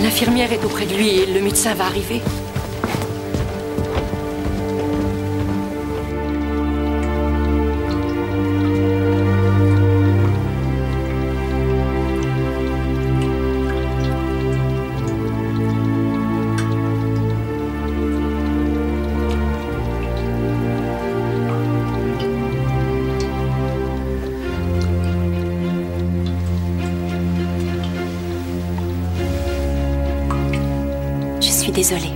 L'infirmière est auprès de lui et le médecin va arriver. Désolée.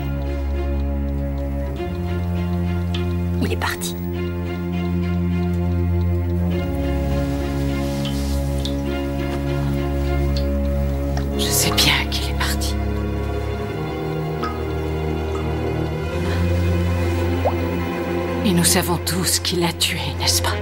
Il est parti. Je sais bien qu'il est parti. Et nous savons tous qui l'a tué, n'est-ce pas?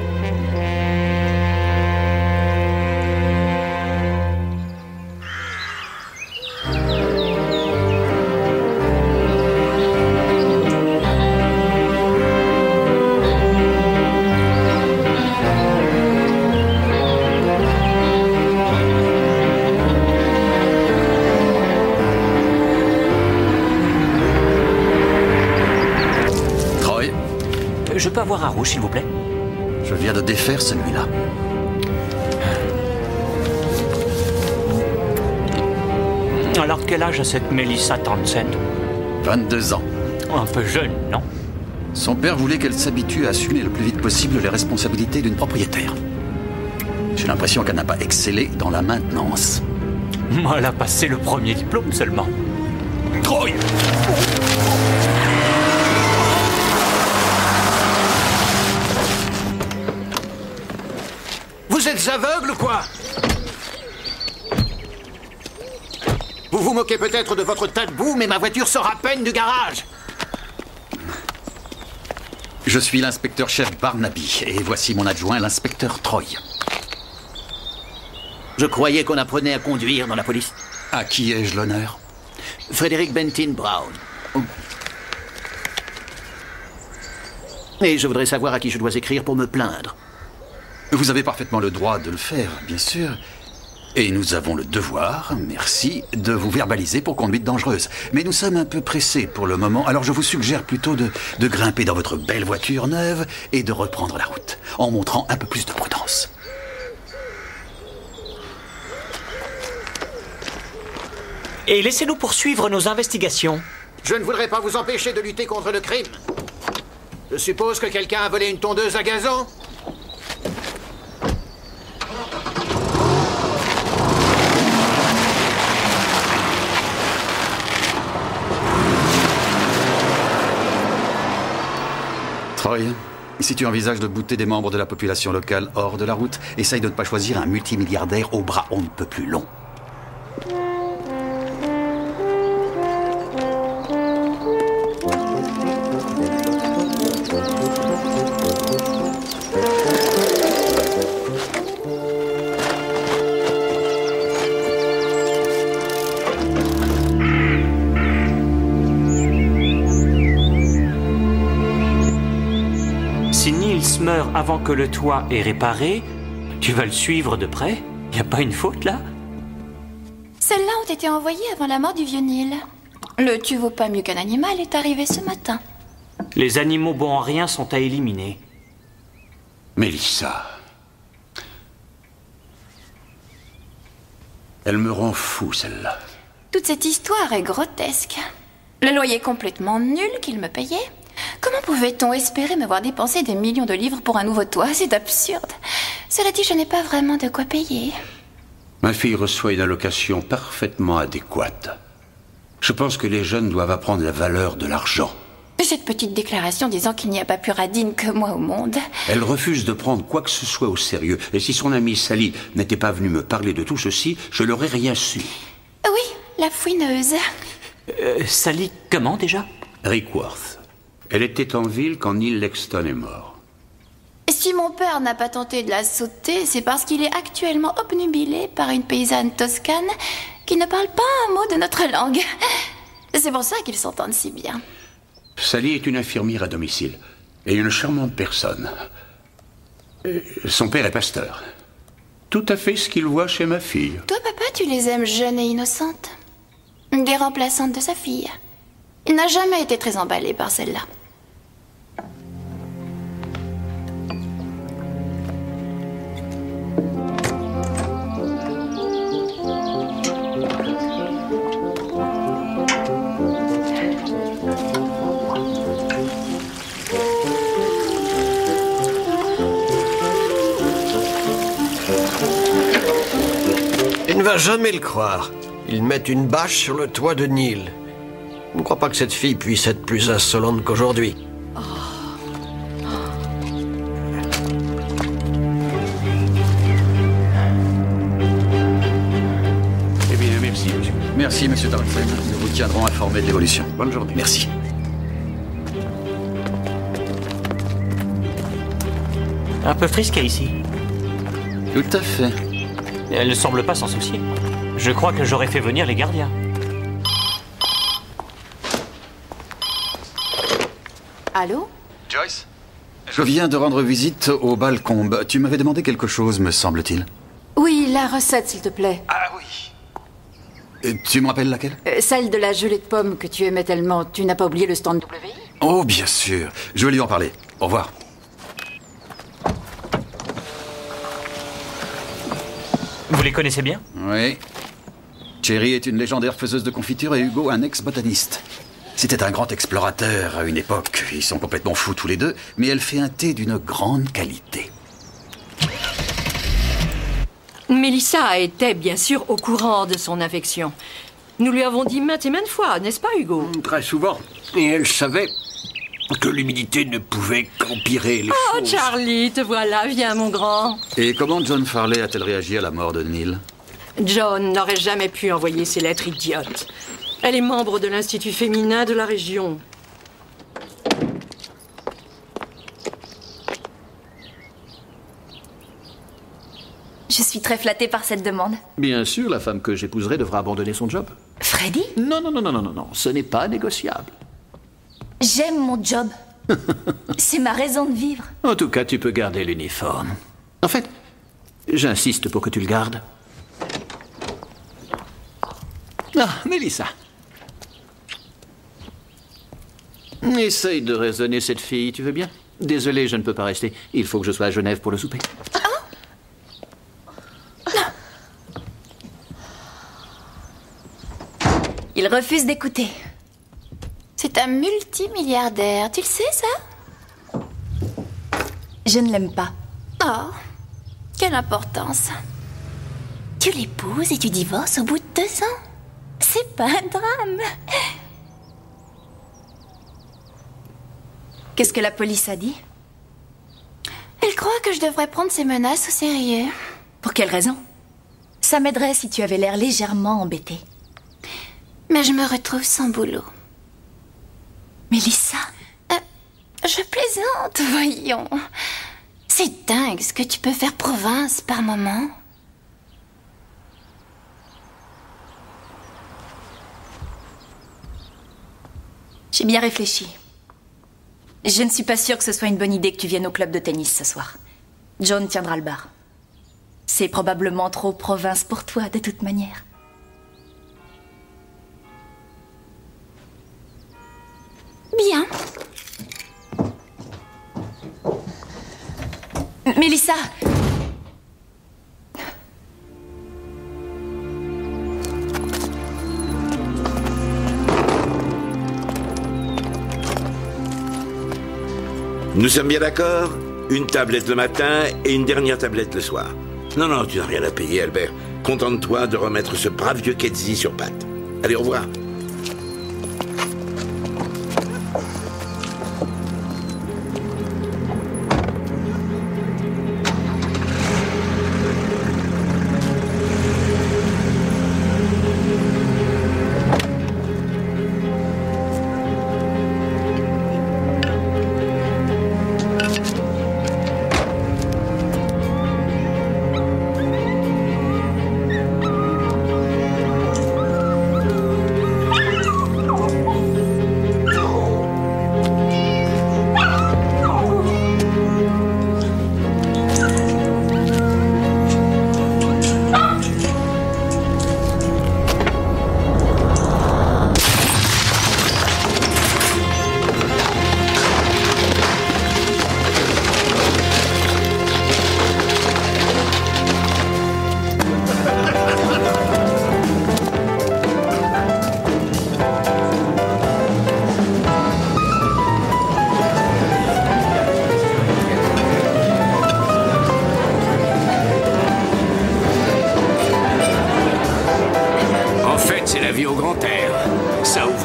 Je peux avoir un rouge, s'il vous plaît? Je viens de défaire celui-là. Alors, quel âge a cette Melissa Townsend? 22 ans. Un peu jeune, non? Son père voulait qu'elle s'habitue à assumer le plus vite possible les responsabilités d'une propriétaire. J'ai l'impression qu'elle n'a pas excellé dans la maintenance. Elle a passé le premier diplôme seulement. Troy! Vous êtes aveugle ou quoi? Vous vous moquez peut-être de votre tas de boue, mais ma voiture sort à peine du garage. Je suis l'inspecteur-chef Barnaby, et voici mon adjoint, l'inspecteur Troy. Je croyais qu'on apprenait à conduire dans la police. À qui ai-je l'honneur? Frédéric Bentin Brown. Et je voudrais savoir à qui je dois écrire pour me plaindre. Vous avez parfaitement le droit de le faire, bien sûr. Et nous avons le devoir, merci, de vous verbaliser pour conduite dangereuse. Mais nous sommes un peu pressés pour le moment, alors je vous suggère plutôt de grimper dans votre belle voiture neuve et de reprendre la route, en montrant un peu plus de prudence. Et laissez-nous poursuivre nos investigations. Je ne voudrais pas vous empêcher de lutter contre le crime. Je suppose que quelqu'un a volé une tondeuse à gazon? Troy, si tu envisages de bouter des membres de la population locale hors de la route, essaye de ne pas choisir un multimilliardaire au bras on ne peut plus long. Si Niels meurt avant que le toit est réparé, tu vas le suivre de près? Y a pas une faute, là? Celles-là ont été envoyées avant la mort du vieux Neil. Le tu vaux pas mieux qu'un animal est arrivé ce matin. Les animaux bons en rien sont à éliminer. Melissa. Elle me rend fou, celle-là. Toute cette histoire est grotesque. Le loyer complètement nul qu'il me payait. Comment pouvait-on espérer me voir dépenser des millions de livres pour un nouveau toit? C'est absurde. Cela dit, je n'ai pas vraiment de quoi payer. Ma fille reçoit une allocation parfaitement adéquate. Je pense que les jeunes doivent apprendre la valeur de l'argent. Cette petite déclaration disant qu'il n'y a pas plus radine que moi au monde. Elle refuse de prendre quoi que ce soit au sérieux. Et si son amie Sally n'était pas venue me parler de tout ceci, je n'aurais rien su. Oui, la fouineuse. Sally, comment déjà? Rickworth. Elle était en ville quand Neil Lexton est mort. Si mon père n'a pas tenté de la sauter, c'est parce qu'il est actuellement obnubilé par une paysanne toscane qui ne parle pas un mot de notre langue. C'est pour ça qu'ils s'entendent si bien. Sally est une infirmière à domicile et une charmante personne. Son père est pasteur. Tout à fait ce qu'il voit chez ma fille. Toi, papa, tu les aimes jeunes et innocentes? Des remplaçantes de sa fille. Il n'a jamais été très emballé par celle-là. Il ne va jamais le croire. Ils mettent une bâche sur le toit de Neil. Je ne crois pas que cette fille puisse être plus insolente qu'aujourd'hui. Eh bien, merci, monsieur. Merci, monsieur Townsend. Nous vous tiendrons informés de l'évolution. Bonne journée. Merci. Un peu frisqué ici. Tout à fait. Elle ne semble pas s'en soucier. Je crois que j'aurais fait venir les gardiens. Allô? Joyce? Je viens de rendre visite au Balcombe. Tu m'avais demandé quelque chose, me semble-t-il. Oui, la recette, s'il te plaît. Ah oui. Tu me rappelles laquelle? Celle de la gelée de pommes que tu aimais tellement. Tu n'as pas oublié le stand WI? Oh, bien sûr. Je vais lui en parler. Au revoir. Vous les connaissez bien? Oui. Cherry est une légendaire faiseuse de confiture et Hugo un ex-botaniste. C'était un grand explorateur à une époque. Ils sont complètement fous tous les deux, mais elle fait un thé d'une grande qualité. Mélissa était bien sûr au courant de son infection. Nous lui avons dit maintes et maintes fois, n'est-ce pas, Hugo? Très souvent. Et elle savait que l'humidité ne pouvait qu'empirer les Oh, choses. Charlie, te voilà, viens, mon grand. Et comment John Farley a-t-elle réagi à la mort de Neil? John n'aurait jamais pu envoyer ces lettres idiotes. Elle est membre de l'Institut féminin de la région. Je suis très flattée par cette demande. Bien sûr, la femme que j'épouserai devra abandonner son job. Freddy? Non, non, non, non, non, non, non, ce n'est pas négociable. J'aime mon job. C'est ma raison de vivre. En tout cas, tu peux garder l'uniforme. En fait, j'insiste pour que tu le gardes. Ah, Mélissa. Essaye de raisonner cette fille, tu veux bien? Désolé, je ne peux pas rester. Il faut que je sois à Genève pour le souper. Il refuse d'écouter. C'est un multimilliardaire, tu le sais, ça? Je ne l'aime pas. Oh, quelle importance. Tu l'épouses et tu divorces au bout de 2 ans? C'est pas un drame. Qu'est-ce que la police a dit? Elle croit que je devrais prendre ces menaces au sérieux. Pour quelle raison? Ça m'aiderait si tu avais l'air légèrement embêtée. Mais je me retrouve sans boulot. Mélissa? Je plaisante, voyons. C'est dingue ce que tu peux faire province par moment. J'ai bien réfléchi. Je ne suis pas sûre que ce soit une bonne idée que tu viennes au club de tennis ce soir. John tiendra le bar. C'est probablement trop province pour toi, de toute manière. Bien. Mélissa! Nous sommes bien d'accord? Une tablette le matin et une dernière tablette le soir. Non, non, tu n'as rien à payer, Albert. Contente-toi de remettre ce brave vieux Ketzi sur pattes. Allez, au revoir.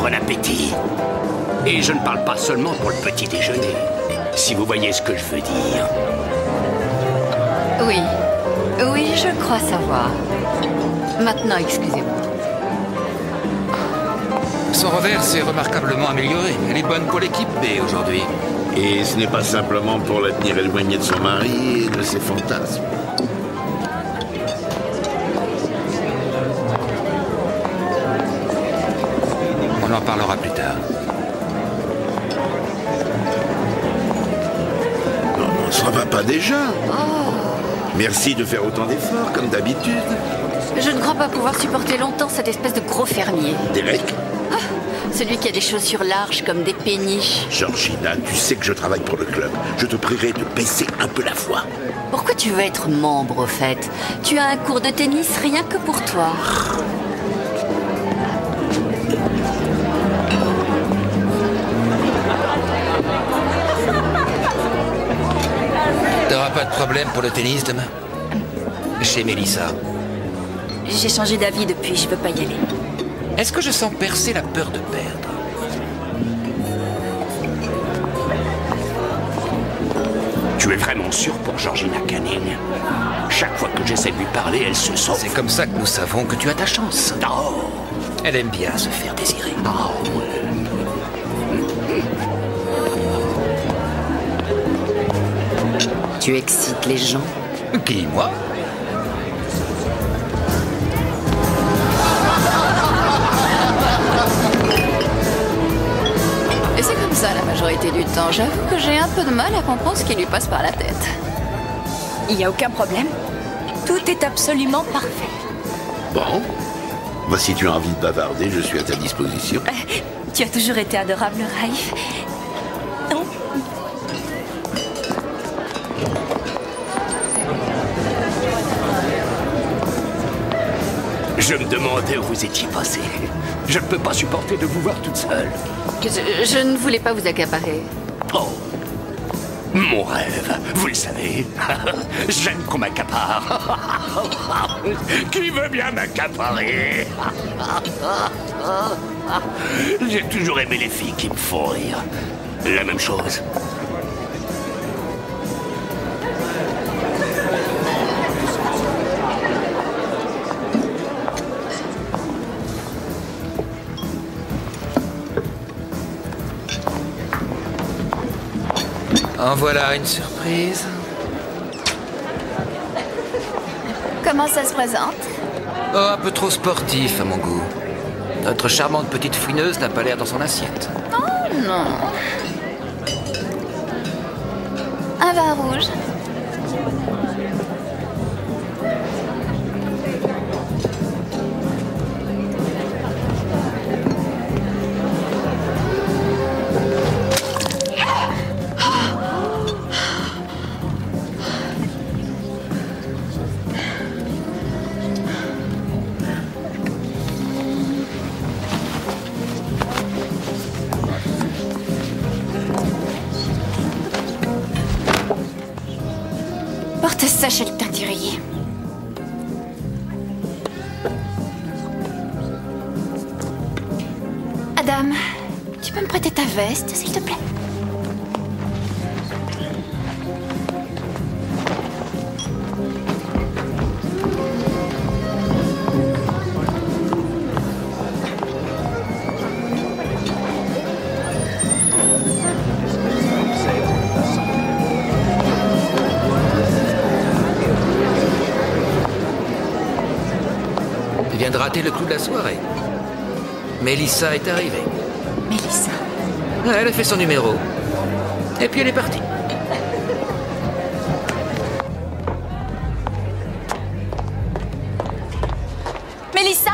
Bon appétit. Et je ne parle pas seulement pour le petit déjeuner, si vous voyez ce que je veux dire. Oui. Oui, je crois savoir. Maintenant, excusez-moi. Son revers s'est remarquablement amélioré. Elle est bonne pour l'équipe B aujourd'hui. Et ce n'est pas simplement pour la tenir éloignée de son mari et de ses fantasmes. On en parlera plus tard. Non, ça va pas déjà. Merci de faire autant d'efforts, comme d'habitude. Je ne crois pas pouvoir supporter longtemps cette espèce de gros fermier. Derek? Celui qui a des chaussures larges comme des péniches. Georgina, tu sais que je travaille pour le club. Je te prierai de baisser un peu la voix. Pourquoi tu veux être membre, au fait? Tu as un cours de tennis rien que pour toi. T'auras pas de problème pour le tennis demain? Chez Mélissa. J'ai changé d'avis depuis, je peux pas y aller. Est-ce que je sens percer la peur de perdre? Tu es vraiment sûr pour Georgina Canning? Chaque fois que j'essaie de lui parler, elle se sauve. C'est comme ça que nous savons que tu as ta chance. Oh. Elle aime bien se faire désirer. Oh. Tu excites les gens? Qui, moi? Et c'est comme ça la majorité du temps. J'avoue que j'ai un peu de mal à comprendre ce qui lui passe par la tête. Il n'y a aucun problème. Tout est absolument parfait. Bon. Bah, si tu as envie de bavarder, je suis à ta disposition. Tu as toujours été adorable, Raif. Je me demandais où vous étiez passé. Je ne peux pas supporter de vous voir toute seule. Je ne voulais pas vous accaparer. Oh. Mon rêve, vous le savez. J'aime qu'on m'accapare. Qui veut bien m'accaparer? J'ai toujours aimé les filles qui me font rire. La même chose. En voilà une surprise. Comment ça se présente? Oh, un peu trop sportif à mon goût. Notre charmante petite fouineuse n'a pas l'air dans son assiette. Oh non. Un vin rouge. Porte ça chez le teinturier. Adam, tu peux me prêter ta veste, s'il te plaît? Tu viens de rater le clou de la soirée. Mélissa est arrivée. Mélissa. Elle a fait son numéro. Et puis elle est partie. Mélissa!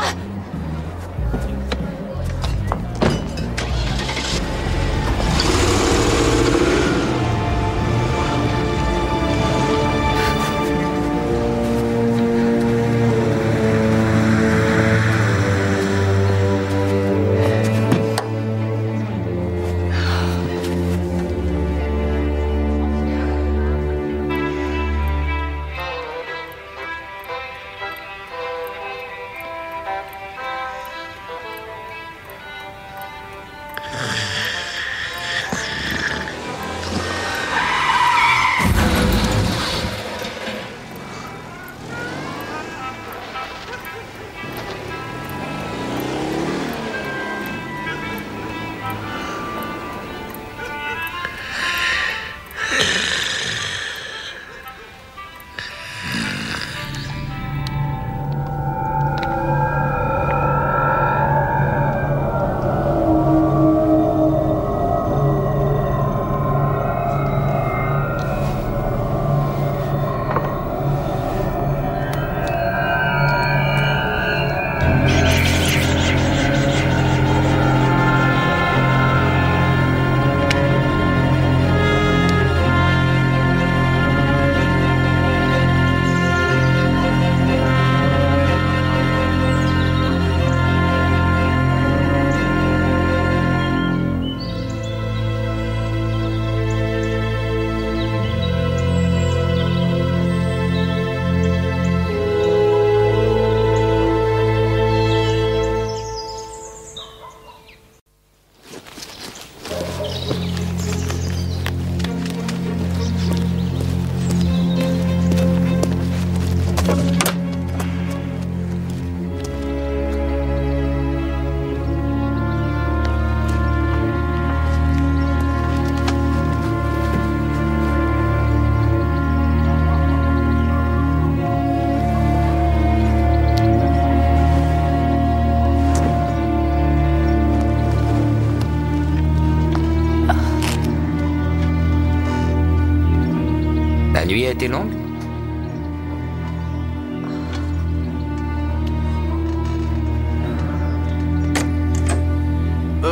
nuit a été longue?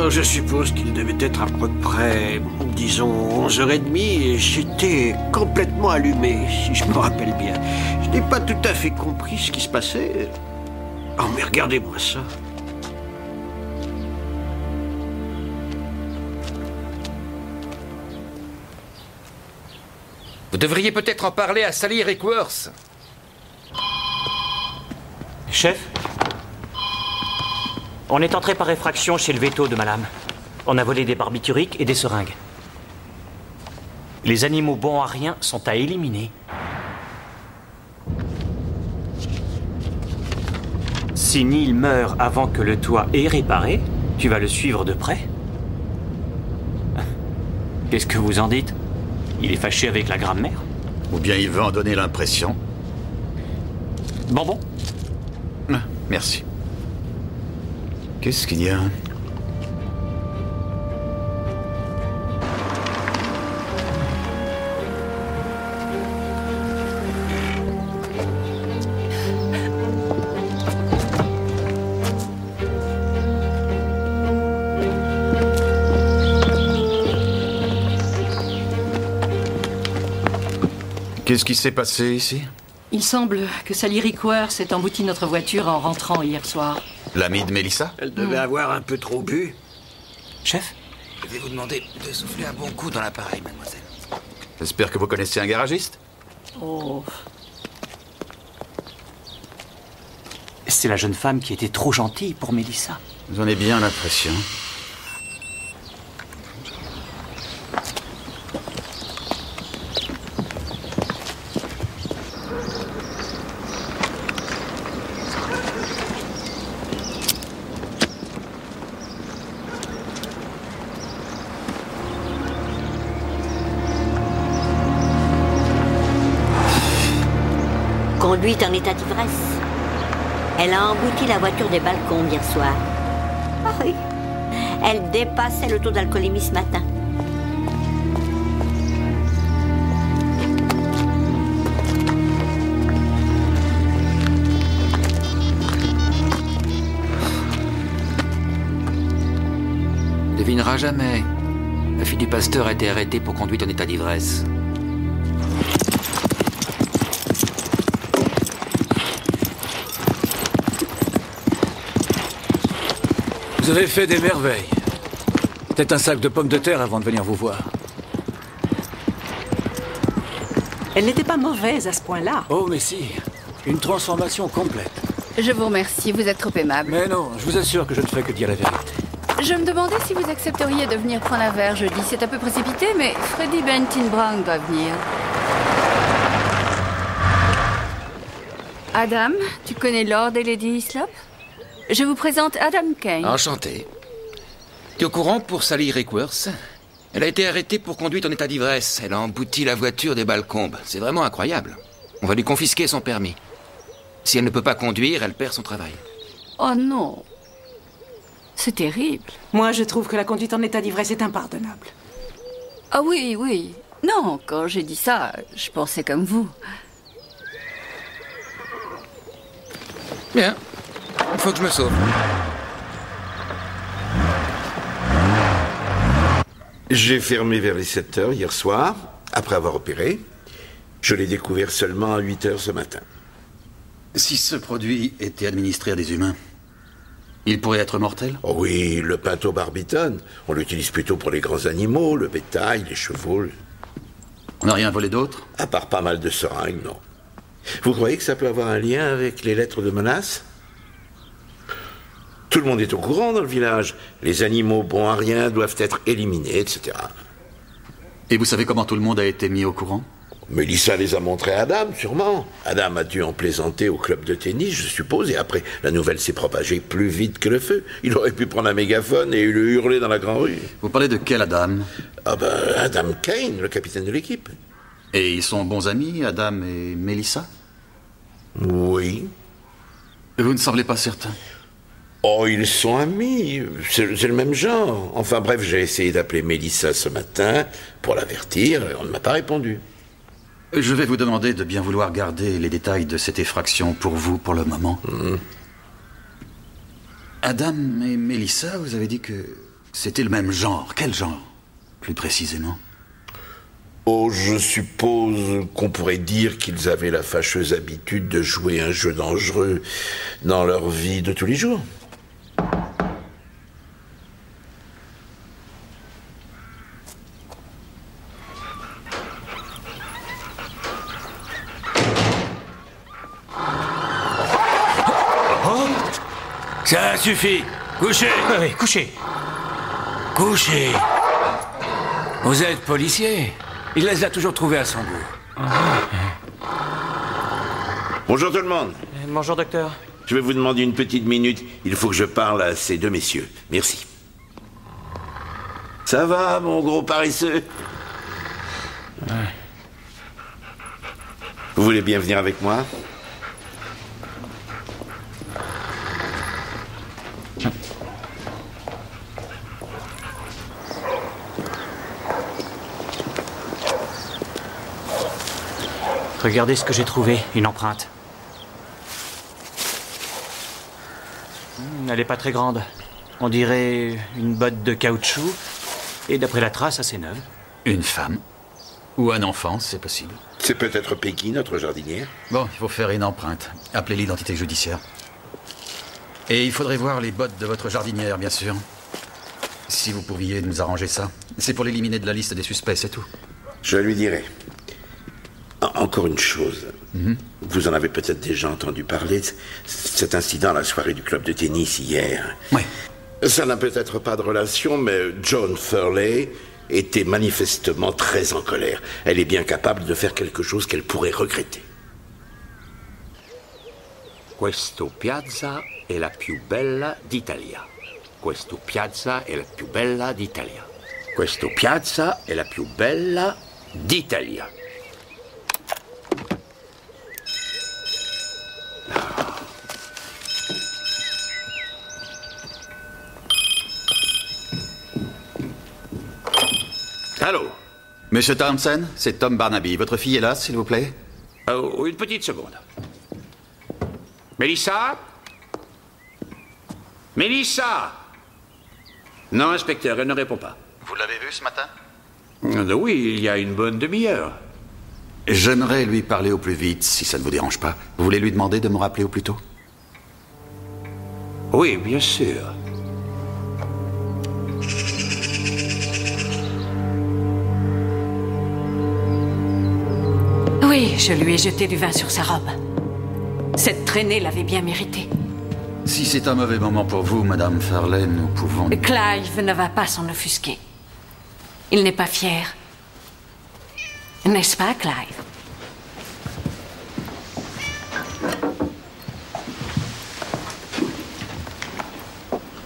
Je suppose qu'il devait être à peu près, disons, 11h30 et j'étais complètement allumé, si je me rappelle bien. Je n'ai pas tout à fait compris ce qui se passait. Oh, mais regardez-moi ça. Vous devriez peut-être en parler à Sally Rickworth. Chef, on est entré par effraction chez le veto de madame. On a volé des barbituriques et des seringues. Les animaux bons à rien sont à éliminer. Si Neil meurt avant que le toit ait réparé, tu vas le suivre de près? Qu'est-ce que vous en dites? Il est fâché avec la grammaire? Ou bien il veut en donner l'impression. Bonbon? Merci. Qu'est-ce qu'il y a? Qu'est-ce qui s'est passé ici? Il semble que Sally Rickworth s'est embouti notre voiture en rentrant hier soir. L'amie de Mélissa? Elle devait avoir un peu trop bu. Chef? Je vais vous demander de souffler un bon coup dans l'appareil, mademoiselle. J'espère que vous connaissez un garagiste? Oh. C'est la jeune femme qui était trop gentille pour Mélissa. J'en ai bien l'impression. Conduite en état d'ivresse. Elle a embouti la voiture des balcons hier soir. Ah oui. Elle dépassait le taux d'alcoolémie ce matin. Devinera jamais. La fille du pasteur a été arrêtée pour conduite en état d'ivresse. Vous avez fait des merveilles. Peut-être un sac de pommes de terre avant de venir vous voir. Elle n'était pas mauvaise à ce point-là. Oh, mais si. Une transformation complète. Je vous remercie, vous êtes trop aimable. Mais non, je vous assure que je ne fais que dire la vérité. Je me demandais si vous accepteriez de venir prendre un verre jeudi. C'est un peu précipité, mais Freddie Benton Brown doit venir. Adam, tu connais Lord et Lady Hislop? Je vous présente Adam Kane. Enchanté. Tu es au courant pour Sally Rickworth? Elle a été arrêtée pour conduite en état d'ivresse. Elle a embouti la voiture des Balcombes. C'est vraiment incroyable. On va lui confisquer son permis. Si elle ne peut pas conduire, elle perd son travail. Oh non. C'est terrible. Moi, je trouve que la conduite en état d'ivresse est impardonnable. Ah oui, oui. Non, quand j'ai dit ça, je pensais comme vous. Bien. Il faut que je me sauve. J'ai fermé vers les 7h hier soir, après avoir opéré. Je l'ai découvert seulement à 8h ce matin. Si ce produit était administré à des humains, il pourrait être mortel? Oh oui, le pentobarbital. On l'utilise plutôt pour les grands animaux, le bétail, les chevaux. On n'a rien volé d'autre? À part pas mal de seringues, non. Vous croyez que ça peut avoir un lien avec les lettres de menace? Tout le monde est au courant dans le village. Les animaux bons à rien doivent être éliminés, etc. Et vous savez comment tout le monde a été mis au courant? Mélissa les a montrés à Adam, sûrement. Adam a dû en plaisanter au club de tennis, je suppose, et après, la nouvelle s'est propagée plus vite que le feu. Il aurait pu prendre un mégaphone et le hurler dans la grande rue. Vous parlez de quel Adam? Ah ben, Adam Kane, le capitaine de l'équipe. Et ils sont bons amis, Adam et Mélissa? Oui. Vous ne semblez pas certain? Oh, ils sont amis. C'est le même genre. Enfin bref, j'ai essayé d'appeler Mélissa ce matin pour l'avertir et on ne m'a pas répondu. Je vais vous demander de bien vouloir garder les détails de cette effraction pour vous pour le moment. Adam et Melissa, vous avez dit que c'était le même genre. Quel genre, plus précisément? Oh, je suppose qu'on pourrait dire qu'ils avaient la fâcheuse habitude de jouer un jeu dangereux dans leur vie de tous les jours. Ça suffit. Couchez. Oui, couchez. Couchez. Vous êtes policier. Il les a toujours trouvés à son goût. Bonjour tout le monde. Bonjour, docteur. Je vais vous demander une petite minute. Il faut que je parle à ces deux messieurs. Merci. Ça va, mon gros paresseux? Vous voulez bien venir avec moi? Regardez ce que j'ai trouvé, une empreinte. Elle n'est pas très grande. On dirait une botte de caoutchouc. Et d'après la trace, assez neuve. Une femme. Ou un enfant, c'est possible. C'est peut-être Peggy, notre jardinière. Bon, il faut faire une empreinte. Appelez l'identité judiciaire. Et il faudrait voir les bottes de votre jardinière, bien sûr. Si vous pouviez nous arranger ça. C'est pour l'éliminer de la liste des suspects, c'est tout. Je lui dirai. Encore une chose. Vous en avez peut-être déjà entendu parler, cet incident à la soirée du club de tennis hier. Oui. Ça n'a peut-être pas de relation, mais Joan Furley était manifestement très en colère. Elle est bien capable de faire quelque chose qu'elle pourrait regretter. Questo piazza è la più bella d'Italia. Questo piazza è la più bella d'Italia. Questo piazza è la più bella d'Italia. Allô? Monsieur Townsend, c'est Tom Barnaby. Votre fille est là, s'il vous plaît? Oh, une petite seconde. Melissa? Melissa? Non, inspecteur, elle ne répond pas. Vous l'avez vue ce matin? Oui, il y a une bonne demi-heure. J'aimerais lui parler au plus vite, si ça ne vous dérange pas. Vous voulez lui demander de me rappeler au plus tôt? Oui, bien sûr. Oui, je lui ai jeté du vin sur sa robe. Cette traînée l'avait bien mérité. Si c'est un mauvais moment pour vous, Madame Furley, nous pouvons... Clive ne va pas s'en offusquer. Il n'est pas fier. N'est-ce pas, Clive?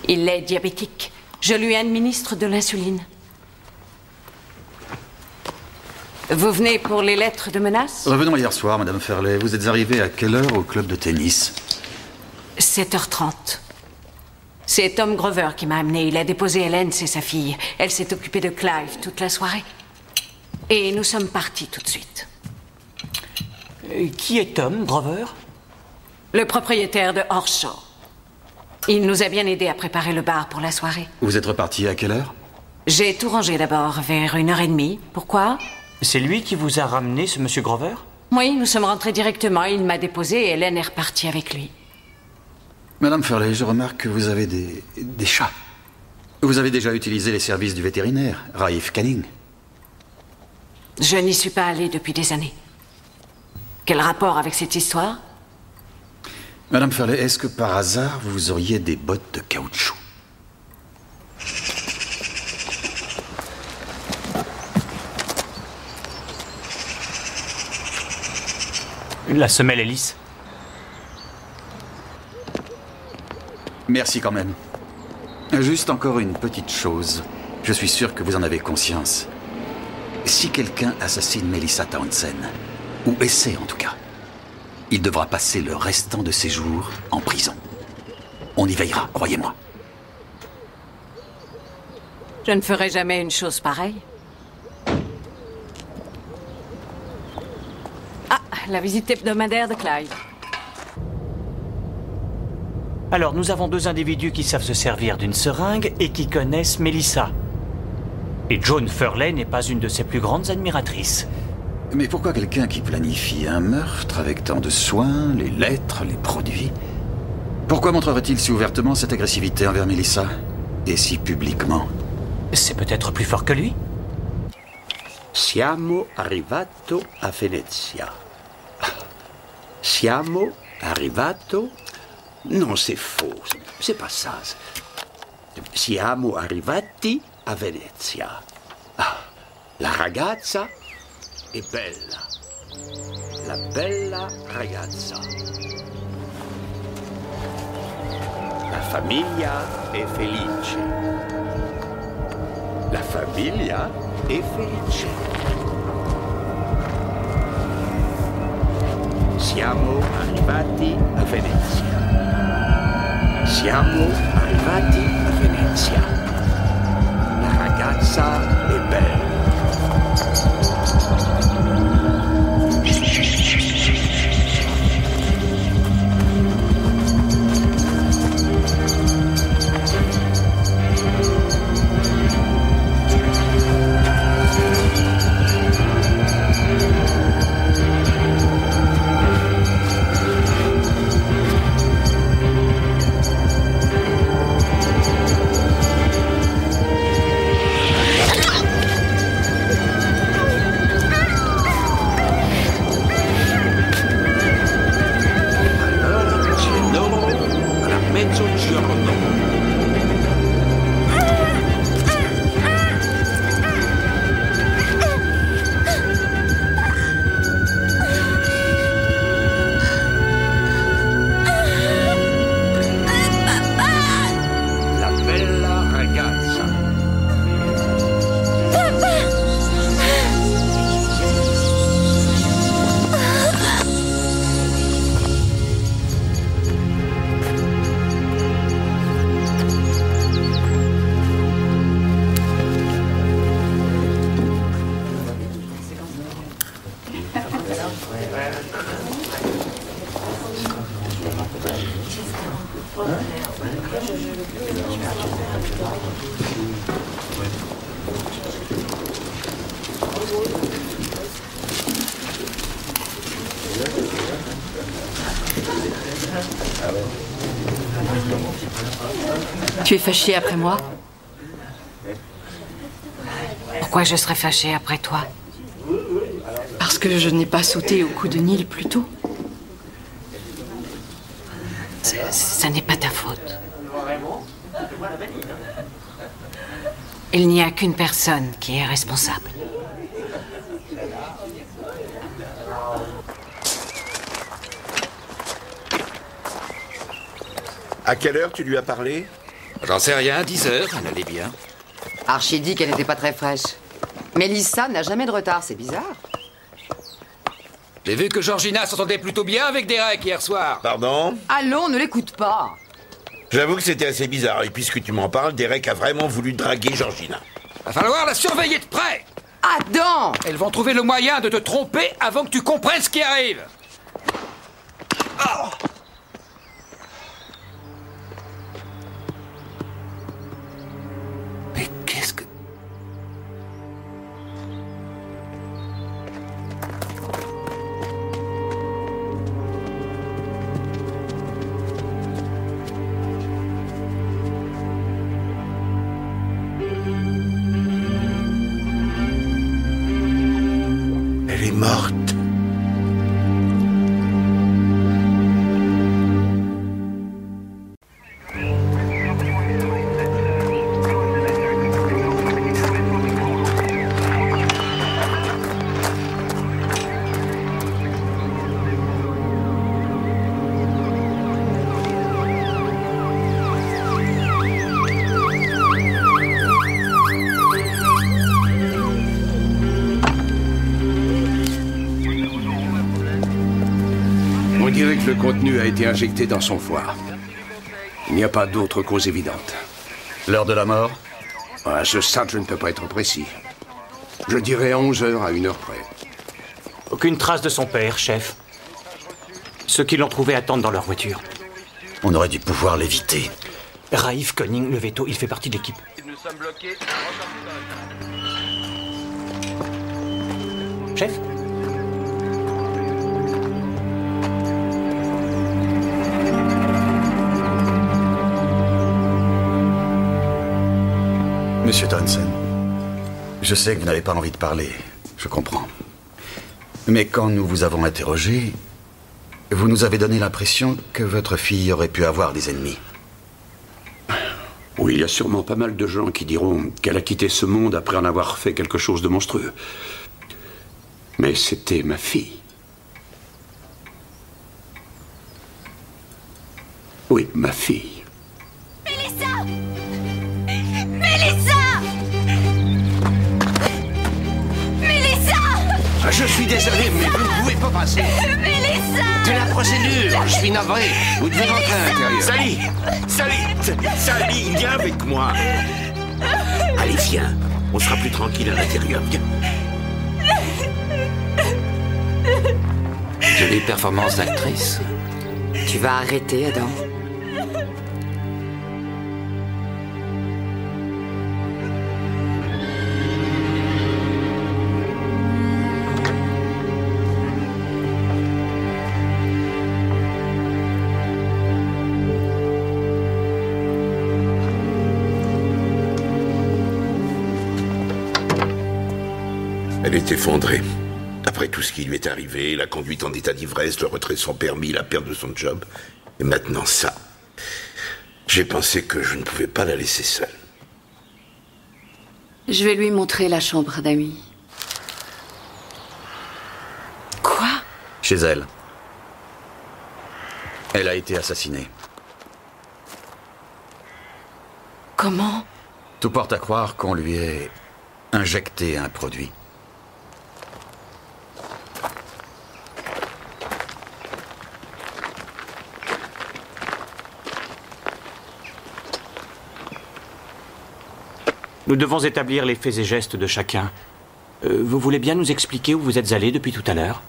Il est diabétique. Je lui administre de l'insuline. Vous venez pour les lettres de menace? Revenons hier soir, Madame Furley. Vous êtes arrivée à quelle heure au club de tennis? 7h30. C'est Tom Grover qui m'a amené. Il a déposé Hélène, c'est sa fille. Elle s'est occupée de Clive toute la soirée. Et nous sommes partis tout de suite. Qui est Tom Grover? Le propriétaire de Horseshaw. Il nous a bien aidés à préparer le bar pour la soirée. Vous êtes reparti à quelle heure? J'ai tout rangé d'abord, vers 1h30. Pourquoi? C'est lui qui vous a ramené, ce monsieur Grover? Oui, nous sommes rentrés directement. Il m'a déposé et Hélène est repartie avec lui. Madame Furley, je remarque que vous avez des chats. Vous avez déjà utilisé les services du vétérinaire, Raif Canning. Je n'y suis pas allée depuis des années. Quel rapport avec cette histoire? Madame Furley, est-ce que par hasard vous auriez des bottes de caoutchouc? La semelle est lisse. Merci quand même. Juste encore une petite chose. Je suis sûr que vous en avez conscience. Si quelqu'un assassine Melissa Townsend, ou essaie en tout cas, il devra passer le restant de ses jours en prison. On y veillera, croyez-moi. Je ne ferai jamais une chose pareille. la visite hebdomadaire de Clive. Alors, nous avons 2 individus qui savent se servir d'une seringue et qui connaissent Melissa. Et Joan Furley n'est pas une de ses plus grandes admiratrices. Mais pourquoi quelqu'un qui planifie un meurtre avec tant de soins, les lettres, les produits? Pourquoi montrerait-il si ouvertement cette agressivité envers Melissa? Et si publiquement? C'est peut-être plus fort que lui? Siamo arrivato a Venezia. Siamo arrivato... Non, c'est faux. C'est pas ça. Siamo arrivati a Venezia. Ah, la ragazza è bella. La bella ragazza. La famiglia è felice. La famiglia è felice. Siamo arrivati a Venezia. Siamo arrivati a Venezia. La ragazza è bella. Tu es fâché après moi? Pourquoi je serais fâchée après toi? Parce que je n'ai pas sauté au cou de Neil plus tôt. Ça n'est pas ta faute. Il n'y a qu'une personne qui est responsable. À quelle heure tu lui as parlé? J'en sais rien, 10 heures, elle allait bien. Archie dit qu'elle n'était pas très fraîche. Mélissa n'a jamais de retard, c'est bizarre. J'ai vu que Georgina s'entendait plutôt bien avec Derek hier soir. Pardon? Allons, ne l'écoute pas. J'avoue que c'était assez bizarre, et puisque tu m'en parles, Derek a vraiment voulu draguer Georgina. Va falloir la surveiller de près. Adam! Elles vont trouver le moyen de te tromper avant que tu comprennes ce qui arrive. Oh. Mais qu'est-ce que... Elle est morte. On dirait que le contenu a été injecté dans son foie. Il n'y a pas d'autre cause évidente. L'heure de la mort? À ce stade, je ne peux pas être précis. Je dirais à 11 heures à 1 heure près. Aucune trace de son père, chef. Ceux qui l'ont trouvé attendent dans leur voiture. On aurait dû pouvoir l'éviter. Raif Conning, le veto, il fait partie de l'équipe. Nous sommes bloqués à Chef? Monsieur Townsend, je sais que vous n'avez pas envie de parler, je comprends. Mais quand nous vous avons interrogé, vous nous avez donné l'impression que votre fille aurait pu avoir des ennemis. Oui, il y a sûrement pas mal de gens qui diront qu'elle a quitté ce monde après en avoir fait quelque chose de monstrueux. Mais c'était ma fille. Oui, ma fille. Mélissa! Mélissa! Mélissa! Je suis désolé, mais vous ne pouvez pas passer. Mélissa! C'est la procédure, je suis navré. Vous devez rentrer à l'intérieur. Sally, viens avec moi. Allez, viens. On sera plus tranquille à l'intérieur, viens. Jolie performance d'actrice. Tu vas arrêter, Adam? Elle est effondrée. Après tout ce qui lui est arrivé, la conduite en état d'ivresse, le retrait de son permis, la perte de son job. Et maintenant ça. J'ai pensé que je ne pouvais pas la laisser seule. Je vais lui montrer la chambre d'amis. Quoi? Chez elle. Elle a été assassinée. Comment? Tout porte à croire qu'on lui ait injecté un produit. Nous devons établir les faits et gestes de chacun. Vous voulez bien nous expliquer où vous êtes allé depuis tout à l'heure?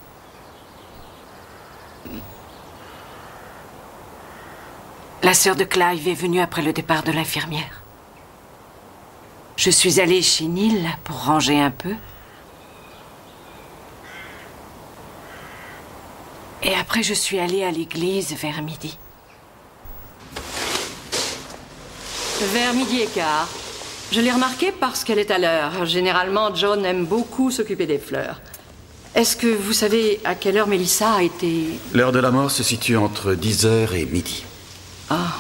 La sœur de Clive est venue après le départ de l'infirmière. Je suis allée chez Neil pour ranger un peu. Et après, je suis allée à l'église vers midi. Vers midi et quart. Je l'ai remarqué parce qu'elle est à l'heure. Généralement, John aime beaucoup s'occuper des fleurs. Est-ce que vous savez à quelle heure Mélissa a été... L'heure de la mort se situe entre 10h et midi. Ah.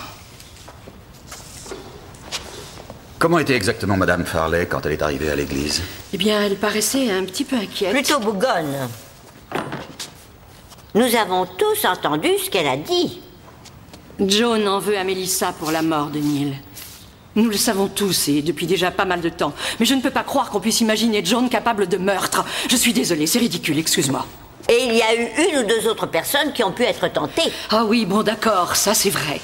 Comment était exactement Madame Farley quand elle est arrivée à l'église? Eh bien, elle paraissait un petit peu inquiète. Plutôt bougonne. Nous avons tous entendu ce qu'elle a dit. John en veut à Mélissa pour la mort de Neil. Nous le savons tous et depuis déjà pas mal de temps. Mais je ne peux pas croire qu'on puisse imaginer John capable de meurtre. Je suis désolée, c'est ridicule, excuse-moi. Et il y a eu une ou deux autres personnes qui ont pu être tentées. Ah oui, bon d'accord, ça c'est vrai.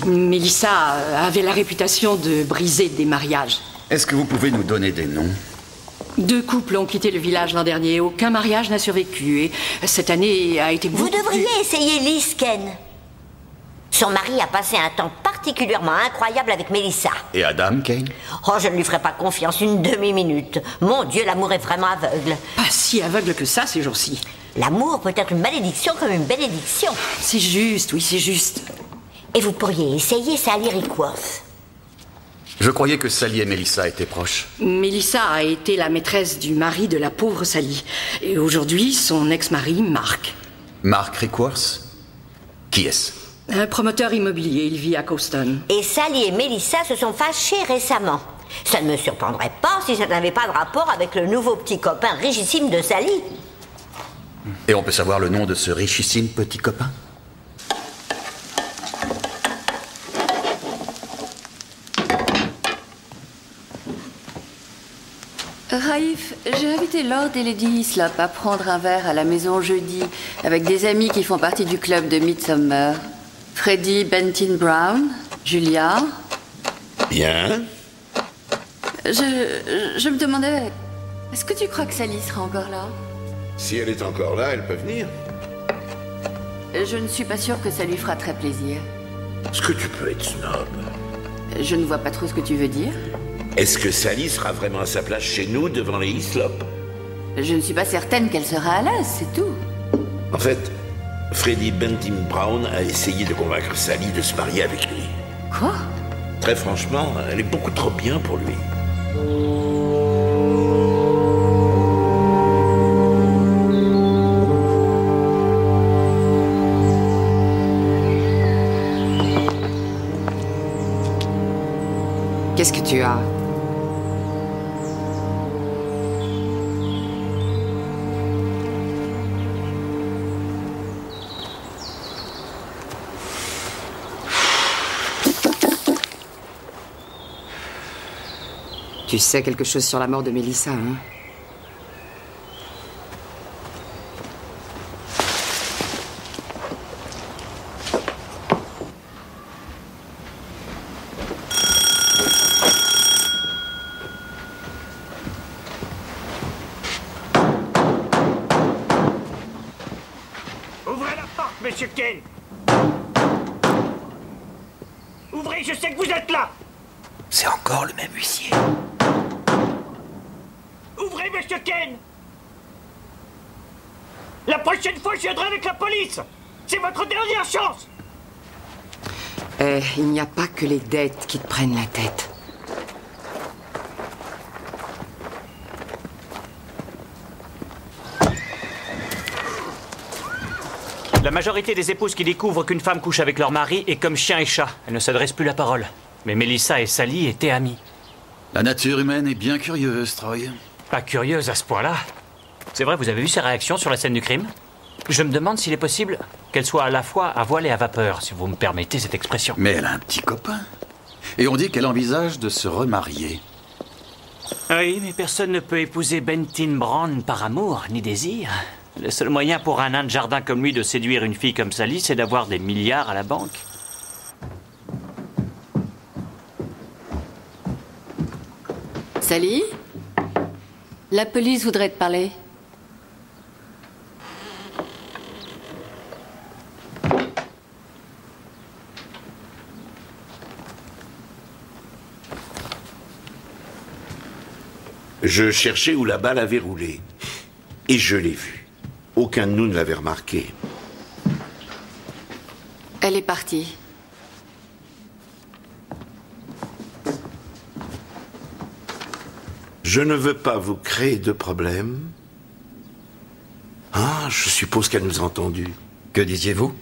Mélissa avait la réputation de briser des mariages. Est-ce que vous pouvez nous donner des noms? 2 couples ont quitté le village l'an dernier. Aucun mariage n'a survécu et cette année a été beaucoup Vous devriez essayer Liz Ken. Son mari a passé un temps particulièrement incroyable avec Mélissa. Et Adam Kane? Oh, je ne lui ferai pas confiance une demi-minute. Mon Dieu, l'amour est vraiment aveugle. Pas si aveugle que ça ces jours-ci. L'amour peut être une malédiction comme une bénédiction. C'est juste, oui, c'est juste. Et vous pourriez essayer Sally Rickworth. Je croyais que Sally et Mélissa étaient proches. Mélissa a été la maîtresse du mari de la pauvre Sally. Et aujourd'hui, son ex-mari, Mark. Mark Rickworth? Qui est-ce? Un promoteur immobilier, il vit à Cowston. Et Sally et Mélissa se sont fâchés récemment. Ça ne me surprendrait pas si ça n'avait pas de rapport avec le nouveau petit copain richissime de Sally. Et on peut savoir le nom de ce richissime petit copain? Raif, j'ai invité Lord et Lady Hislop à prendre un verre à la maison jeudi avec des amis qui font partie du club de Midsummer. Freddie Benton Brown, Julia. Bien. Je me demandais, est-ce que tu crois que Sally sera encore là? Si elle est encore là, elle peut venir. Je ne suis pas sûre que ça lui fera très plaisir. Est-ce que tu peux être snob? Je ne vois pas trop ce que tu veux dire. Est-ce que Sally sera vraiment à sa place chez nous devant les Hislop? Je ne suis pas certaine qu'elle sera à l'aise, c'est tout. En fait, Freddie Benton Brown a essayé de convaincre Sally de se marier avec lui. Quoi? Très franchement, elle est beaucoup trop bien pour lui. Qu'est-ce que tu as? Tu sais quelque chose sur la mort de Melissa, hein? Ouvrez la porte, monsieur Kane! Ouvrez, je sais que vous êtes là! C'est encore le même huissier. Ouvrez, monsieur Kane! La prochaine fois, je viendrai avec la police! C'est votre dernière chance! Il n'y a pas que les dettes qui te prennent la tête. La majorité des épouses qui découvrent qu'une femme couche avec leur mari est comme chien et chat. Elles ne s'adressent plus la parole. Mais Melissa et Sally étaient amies. La nature humaine est bien curieuse, Troy. Pas curieuse à ce point-là. C'est vrai, vous avez vu ses réactions sur la scène du crime? Je me demande s'il est possible qu'elle soit à la fois à voile et à vapeur, si vous me permettez cette expression. Mais elle a un petit copain. Et on dit qu'elle envisage de se remarier. Oui, mais personne ne peut épouser Benton Brown par amour ni désir. Le seul moyen pour un nain de jardin comme lui de séduire une fille comme Sally, c'est d'avoir des milliards à la banque. Sally? La police voudrait te parler. Je cherchais où la balle avait roulé. Et je l'ai vue. Aucun de nous ne l'avait remarqué. Elle est partie. Je ne veux pas vous créer de problème. Ah, je suppose qu'elle nous a entendus. Que disiez-vous?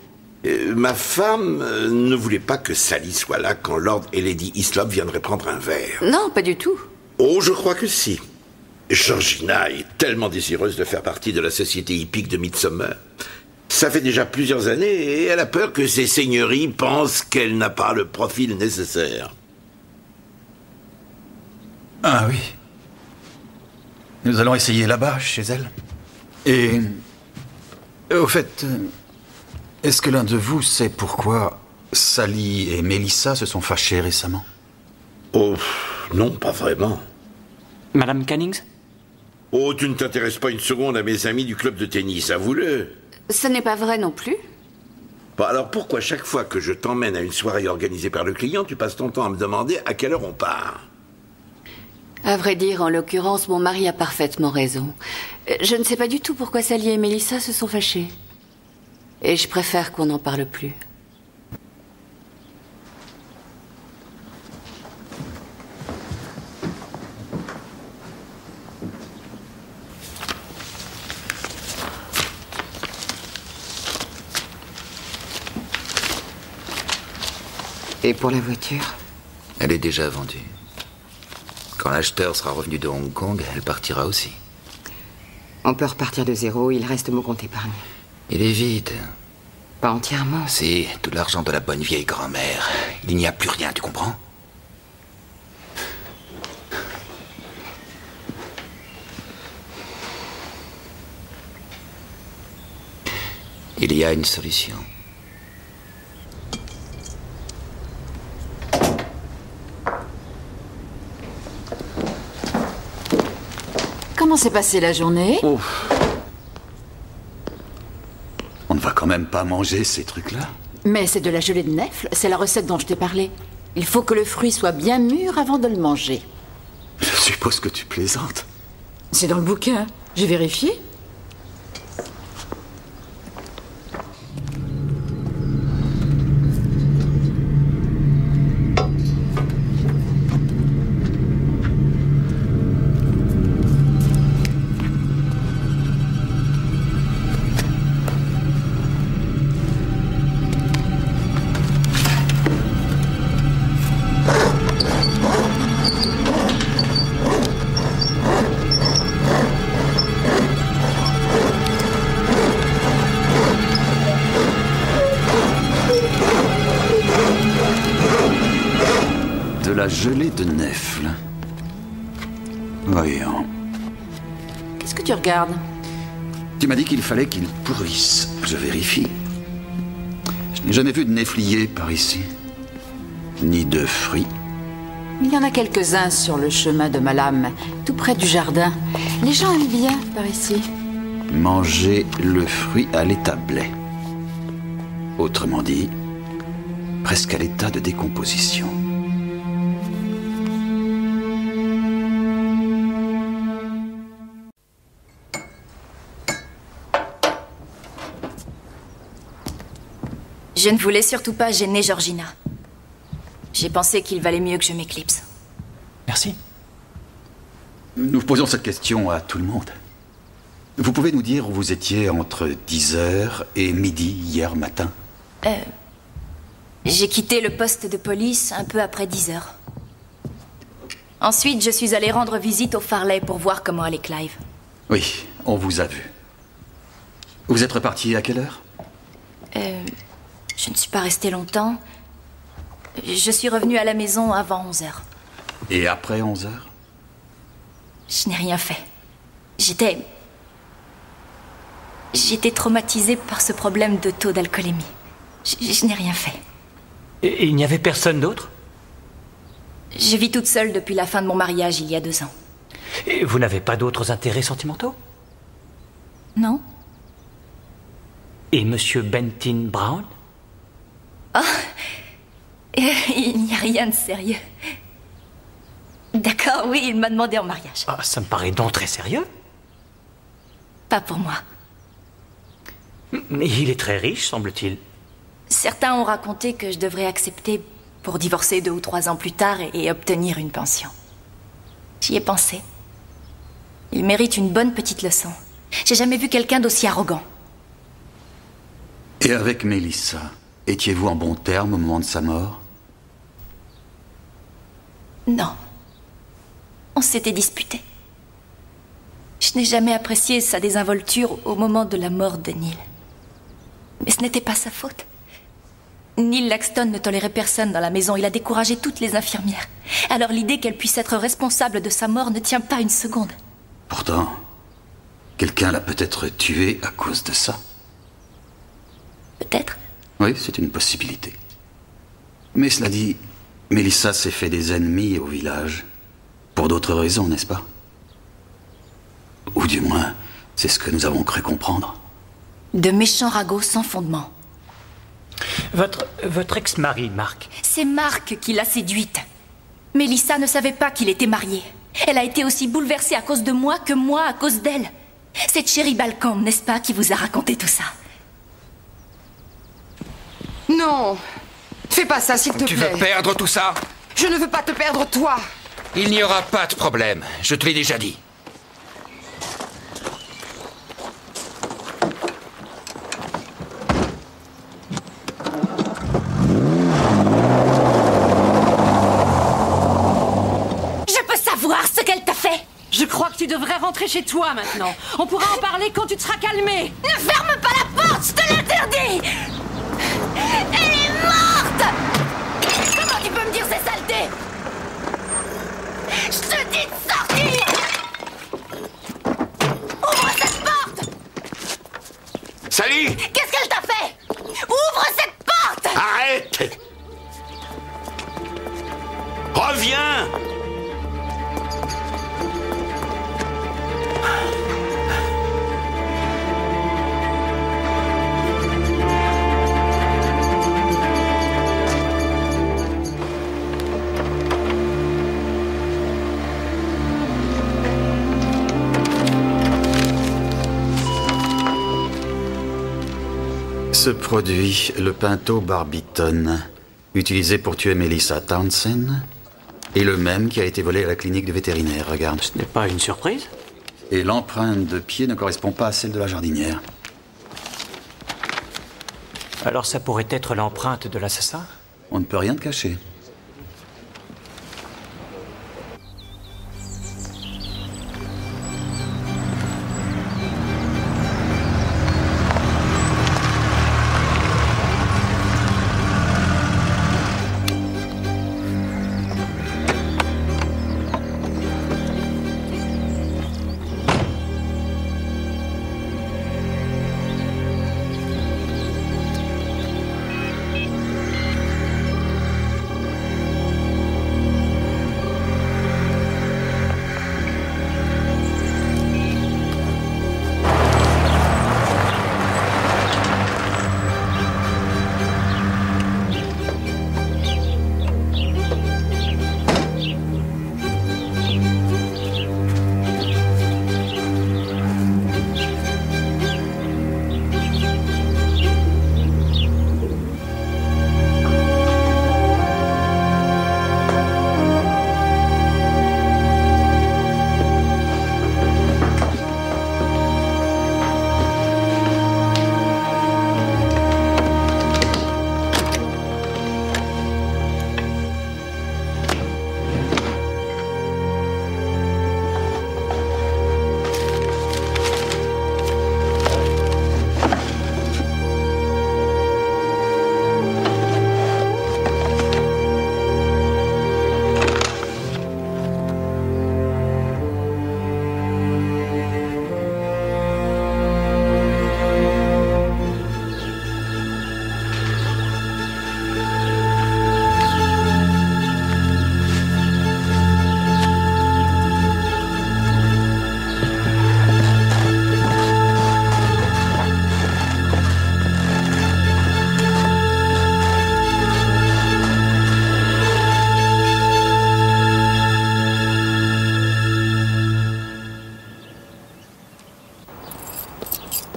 Ma femme ne voulait pas que Sally soit là quand Lord et Lady Hislop viendraient prendre un verre. Non, pas du tout. Oh, je crois que si. Georgina est tellement désireuse de faire partie de la société hippique de Midsomer. Ça fait déjà plusieurs années et elle a peur que ses seigneuries pensent qu'elle n'a pas le profil nécessaire. Ah oui. Nous allons essayer là-bas, chez elle. Et... au fait... est-ce que l'un de vous sait pourquoi Sally et Melissa se sont fâchées récemment? Oh, non, pas vraiment. Madame Cannings? Oh, tu ne t'intéresses pas une seconde à mes amis du club de tennis, avoue-le. Ce n'est pas vrai non plus. Bon, alors pourquoi chaque fois que je t'emmène à une soirée organisée par le client, tu passes ton temps à me demander à quelle heure on part? À vrai dire, en l'occurrence, mon mari a parfaitement raison. Je ne sais pas du tout pourquoi Sally et Melissa se sont fâchées. Et je préfère qu'on n'en parle plus. Et pour la voiture? Elle est déjà vendue. Quand l'acheteur sera revenu de Hong Kong, elle partira aussi. On peut repartir de zéro, il reste mon compte épargne. Il est vide. Pas entièrement. C'est tout l'argent de la bonne vieille grand-mère. Il n'y a plus rien, tu comprends? Il y a une solution. Comment s'est passée la journée? On ne va quand même pas manger ces trucs-là. Mais c'est de la gelée de nèfles, c'est la recette dont je t'ai parlé. Il faut que le fruit soit bien mûr avant de le manger. Je suppose que tu plaisantes. C'est dans le bouquin. J'ai vérifié. La gelée de nèfles. Voyons. Qu'est-ce que tu regardes? Tu m'as dit qu'il fallait qu'il pourrisse. Je vérifie. Je n'ai jamais vu de néflier par ici. Ni de fruits. Il y en a quelques-uns sur le chemin de Malam, tout près du jardin. Les gens aiment bien par ici. Manger le fruit à l'état blé. Autrement dit, presque à l'état de décomposition. Je ne voulais surtout pas gêner Georgina. J'ai pensé qu'il valait mieux que je m'éclipse. Merci. Nous posons cette question à tout le monde. Vous pouvez nous dire où vous étiez entre 10h et midi hier matin? J'ai quitté le poste de police un peu après 10h. Ensuite, je suis allée rendre visite au Farley pour voir comment allait Clive. Oui, on vous a vu. Vous êtes reparti à quelle heure? Je ne suis pas restée longtemps. Je suis revenue à la maison avant 11h. Et après 11h? Je n'ai rien fait. J'étais traumatisée par ce problème de taux d'alcoolémie. Je n'ai rien fait. Et il n'y avait personne d'autre? Je vis toute seule depuis la fin de mon mariage il y a 2 ans. Et vous n'avez pas d'autres intérêts sentimentaux? Non. Et Monsieur Bentin Brown? Oh, il n'y a rien de sérieux. D'accord, oui, il m'a demandé en mariage. Ah, ça me paraît donc très sérieux. Pas pour moi. Mais il est très riche, semble-t-il. Certains ont raconté que je devrais accepter pour divorcer 2 ou 3 ans plus tard et obtenir une pension. J'y ai pensé. Il mérite une bonne petite leçon. J'ai jamais vu quelqu'un d'aussi arrogant. Et avec Mélissa, étiez-vous en bons termes au moment de sa mort? Non. On s'était disputé. Je n'ai jamais apprécié sa désinvolture au moment de la mort de Neil. Mais ce n'était pas sa faute. Neil Laxton ne tolérait personne dans la maison. Il a découragé toutes les infirmières. Alors l'idée qu'elle puisse être responsable de sa mort ne tient pas une seconde. Pourtant, quelqu'un l'a peut-être tué à cause de ça. Peut-être. Oui, c'est une possibilité. Mais cela dit, Mélissa s'est fait des ennemis au village. Pour d'autres raisons, n'est-ce pas? Ou du moins, c'est ce que nous avons cru comprendre. De méchants ragots sans fondement. Votre ex-mari, Mark. C'est Mark qui l'a séduite. Mélissa ne savait pas qu'il était marié. Elle a été aussi bouleversée à cause de moi que moi à cause d'elle. C'est Cherry Balcombe, n'est-ce pas, qui vous a raconté tout ça? Non! Fais pas ça, s'il te plaît. Tu veux perdre tout ça? Je ne veux pas te perdre, toi! Il n'y aura pas de problème, je te l'ai déjà dit. Je peux savoir ce qu'elle t'a fait? Je crois que tu devrais rentrer chez toi maintenant. On pourra en parler quand tu te seras calmé. Ne ferme pas la porte, je te l'interdis! Elle est morte! Comment tu peux me dire ces saletés? Je te dis de sortir! Ouvre cette porte! Sally! Qu'est-ce qu'elle t'a fait? Ouvre cette porte! Arrête! Reviens! Ce produit, le pentobarbital, utilisé pour tuer Melissa Townsend, est le même qui a été volé à la clinique de vétérinaire, regarde. Ce n'est pas une surprise? Et l'empreinte de pied ne correspond pas à celle de la jardinière. Alors ça pourrait être l'empreinte de l'assassin? On ne peut rien te cacher.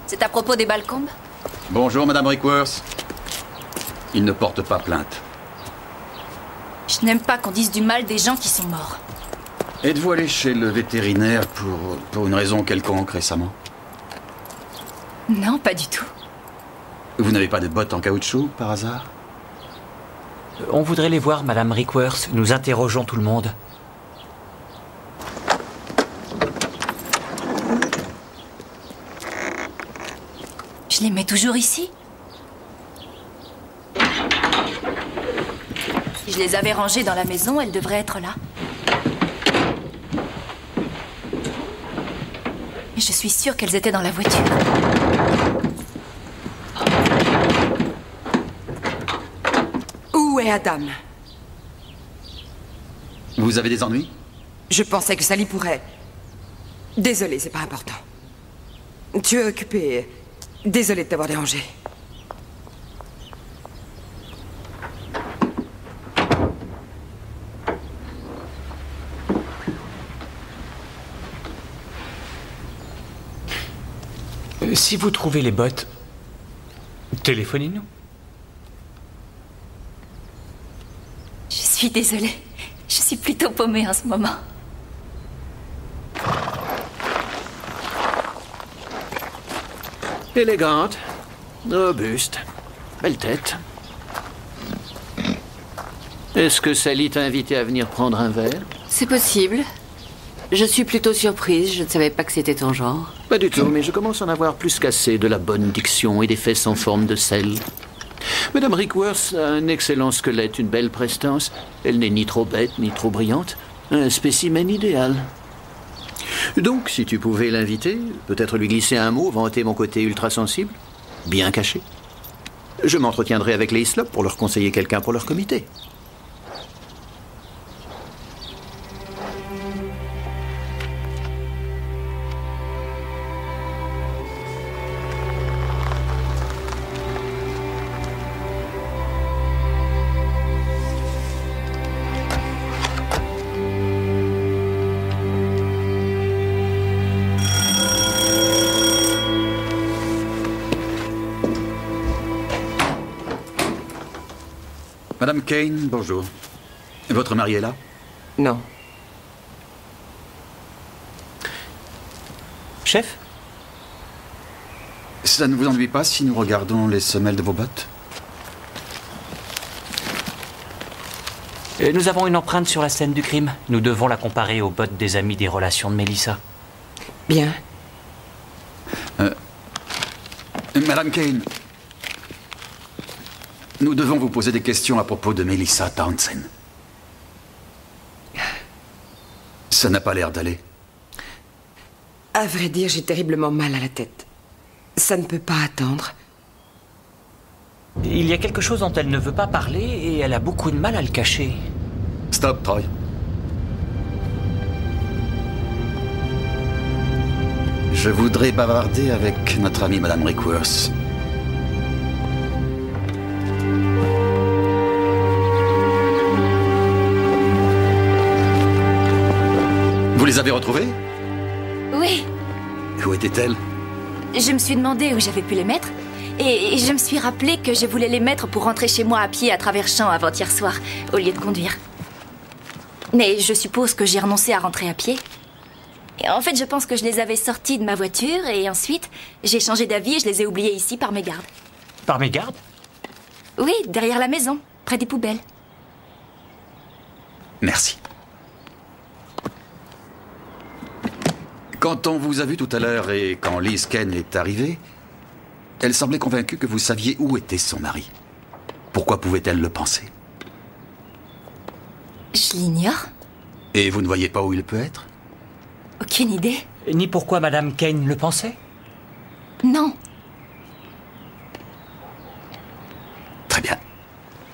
C'est à propos des Balcombes? Bonjour, Madame Rickworth. Il ne porte pas plainte. Je n'aime pas qu'on dise du mal des gens qui sont morts. Êtes-vous allé chez le vétérinaire pour une raison quelconque récemment? Non, pas du tout. Vous n'avez pas de bottes en caoutchouc, par hasard? On voudrait les voir, Madame Rickworth. Nous interrogeons tout le monde. Je les mets toujours ici. Si je les avais rangées dans la maison, elles devraient être là. Et je suis sûre qu'elles étaient dans la voiture. Où est Adam? Vous avez des ennuis? Je pensais que Sally pourrait... Désolée, c'est pas important. Tu es occupé. Désolée de t'avoir dérangé. Si vous trouvez les bottes, téléphonez-nous. Je suis désolée. Je suis plutôt paumée en ce moment. Élégante, robuste, belle tête. Est-ce que Sally t'a invité à venir prendre un verre? C'est possible. Je suis plutôt surprise, je ne savais pas que c'était ton genre. Pas du tout, mais je commence à en avoir plus qu'assez de la bonne diction et des fesses en forme de sel. Madame Rickworth a un excellent squelette, une belle prestance. Elle n'est ni trop bête, ni trop brillante. Un spécimen idéal. Donc, si tu pouvais l'inviter, peut-être lui glisser un mot, vanter mon côté ultra-sensible, bien caché. Je m'entretiendrai avec les Hislop pour leur conseiller quelqu'un pour leur comité. Madame Kane, bonjour. Votre mari est là? Non. Chef? Ça ne vous ennuie pas si nous regardons les semelles de vos bottes? Nous avons une empreinte sur la scène du crime. Nous devons la comparer aux bottes des amis des relations de Melissa. Bien. Madame Kane, nous devons vous poser des questions à propos de Melissa Townsend. Ça n'a pas l'air d'aller. À vrai dire, j'ai terriblement mal à la tête. Ça ne peut pas attendre. Il y a quelque chose dont elle ne veut pas parler et elle a beaucoup de mal à le cacher. Stop, Troy. Je voudrais bavarder avec notre amie Madame Rickworth. Vous les avez retrouvées? Oui, Où étaient-elles? je me suis demandé où j'avais pu les mettre. Et je me suis rappelé que je voulais les mettre pour rentrer chez moi à pied à travers champs avant-hier soir, au lieu de conduire. Mais je suppose que j'ai renoncé à rentrer à pied. Et en fait, je pense que je les avais sorties de ma voiture et ensuite, j'ai changé d'avis et je les ai oubliées ici par mégarde. Par mégarde? Oui, derrière la maison, près des poubelles. Merci. Quand on vous a vu tout à l'heure et quand Liz Kane est arrivée, elle semblait convaincue que vous saviez où était son mari. Pourquoi pouvait-elle le penser? Je l'ignore. Et vous ne voyez pas où il peut être? Aucune idée. Ni pourquoi Madame Kane le pensait? Non. Très bien.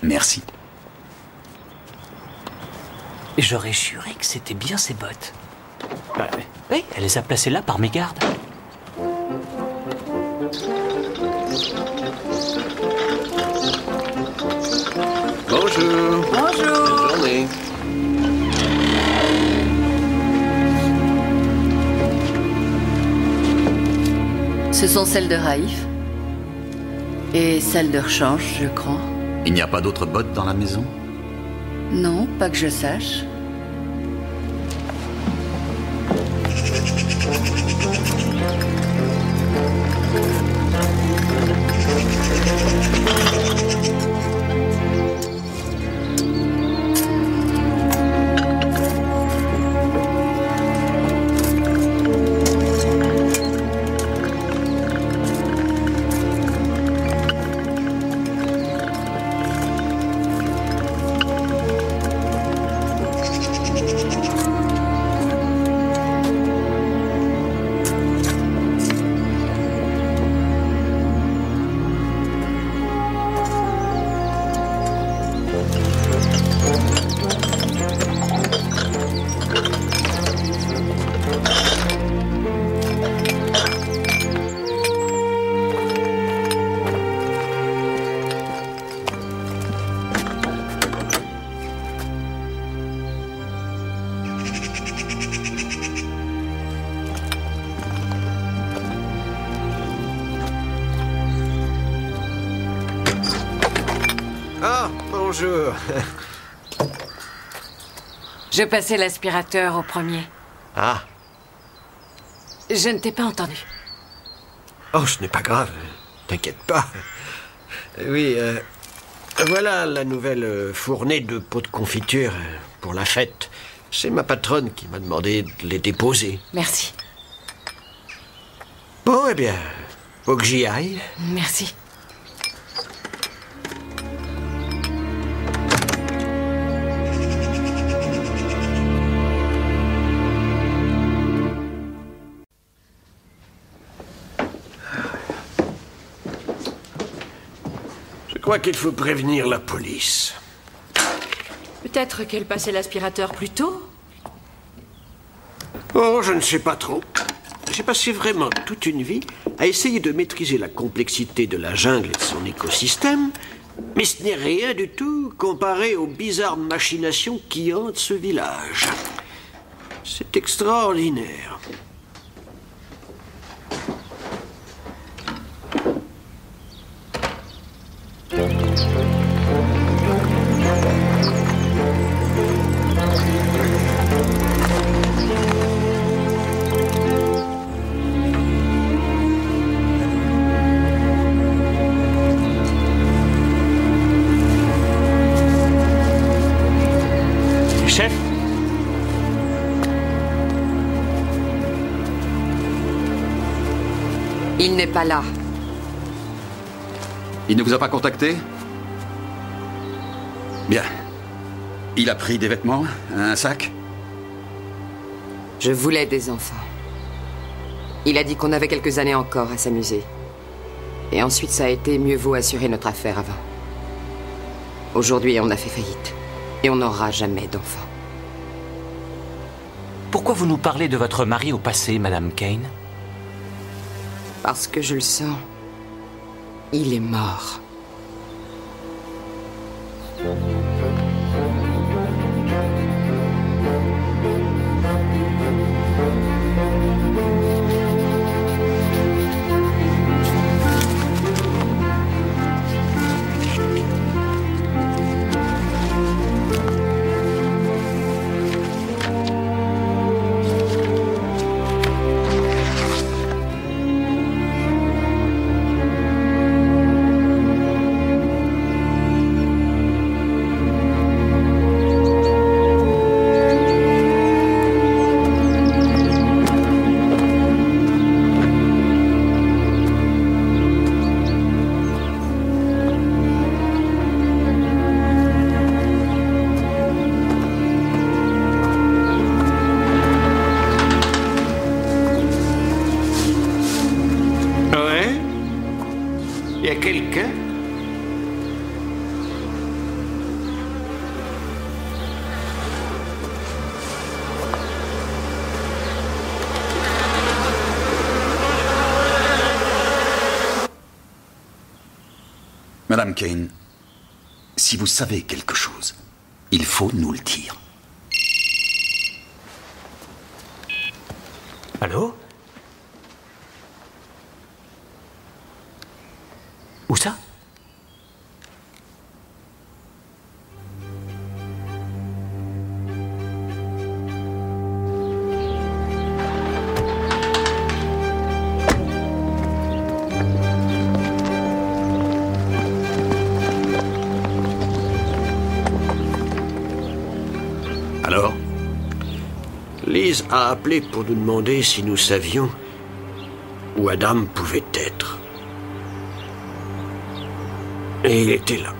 Merci. J'aurais juré que c'était bien ses bottes. Oui, elle les a placées là par mégarde. Bonjour. Bonjour. Bonne journée. Ce sont celles de Raif. Et celles de rechange, je crois. Il n'y a pas d'autres bottes dans la maison? Non, pas que je sache. Bonjour. Je passais l'aspirateur au premier. Ah. Je ne t'ai pas entendu. Oh, ce n'est pas grave. T'inquiète pas. Oui, voilà la nouvelle fournée de pots de confiture pour la fête. C'est ma patronne qui m'a demandé de les déposer. Merci. Bon, eh bien, faut que j'y aille. Merci. Je crois qu'il faut prévenir la police. Peut-être qu'elle passait l'aspirateur plus tôt? Oh, je ne sais pas trop. J'ai passé vraiment toute une vie à essayer de maîtriser la complexité de la jungle et de son écosystème, mais ce n'est rien du tout comparé aux bizarres machinations qui hantent ce village. C'est extraordinaire. Il n'est pas là. Il ne vous a pas contacté? Bien. Il a pris des vêtements, un sac? Je voulais des enfants. Il a dit qu'on avait quelques années encore à s'amuser. Et ensuite, ça a été mieux vaut assurer notre affaire avant. Aujourd'hui, on a fait faillite. Et on n'aura jamais d'enfants. Pourquoi vous nous parlez de votre mari au passé, Madame Kane? Parce que je le sens. Il est mort. Madame Kane, si vous savez quelque chose, il faut nous le dire. Allô? Où ça? Alors? Liz a appelé pour nous demander si nous savions où Adam pouvait être. Et il était là.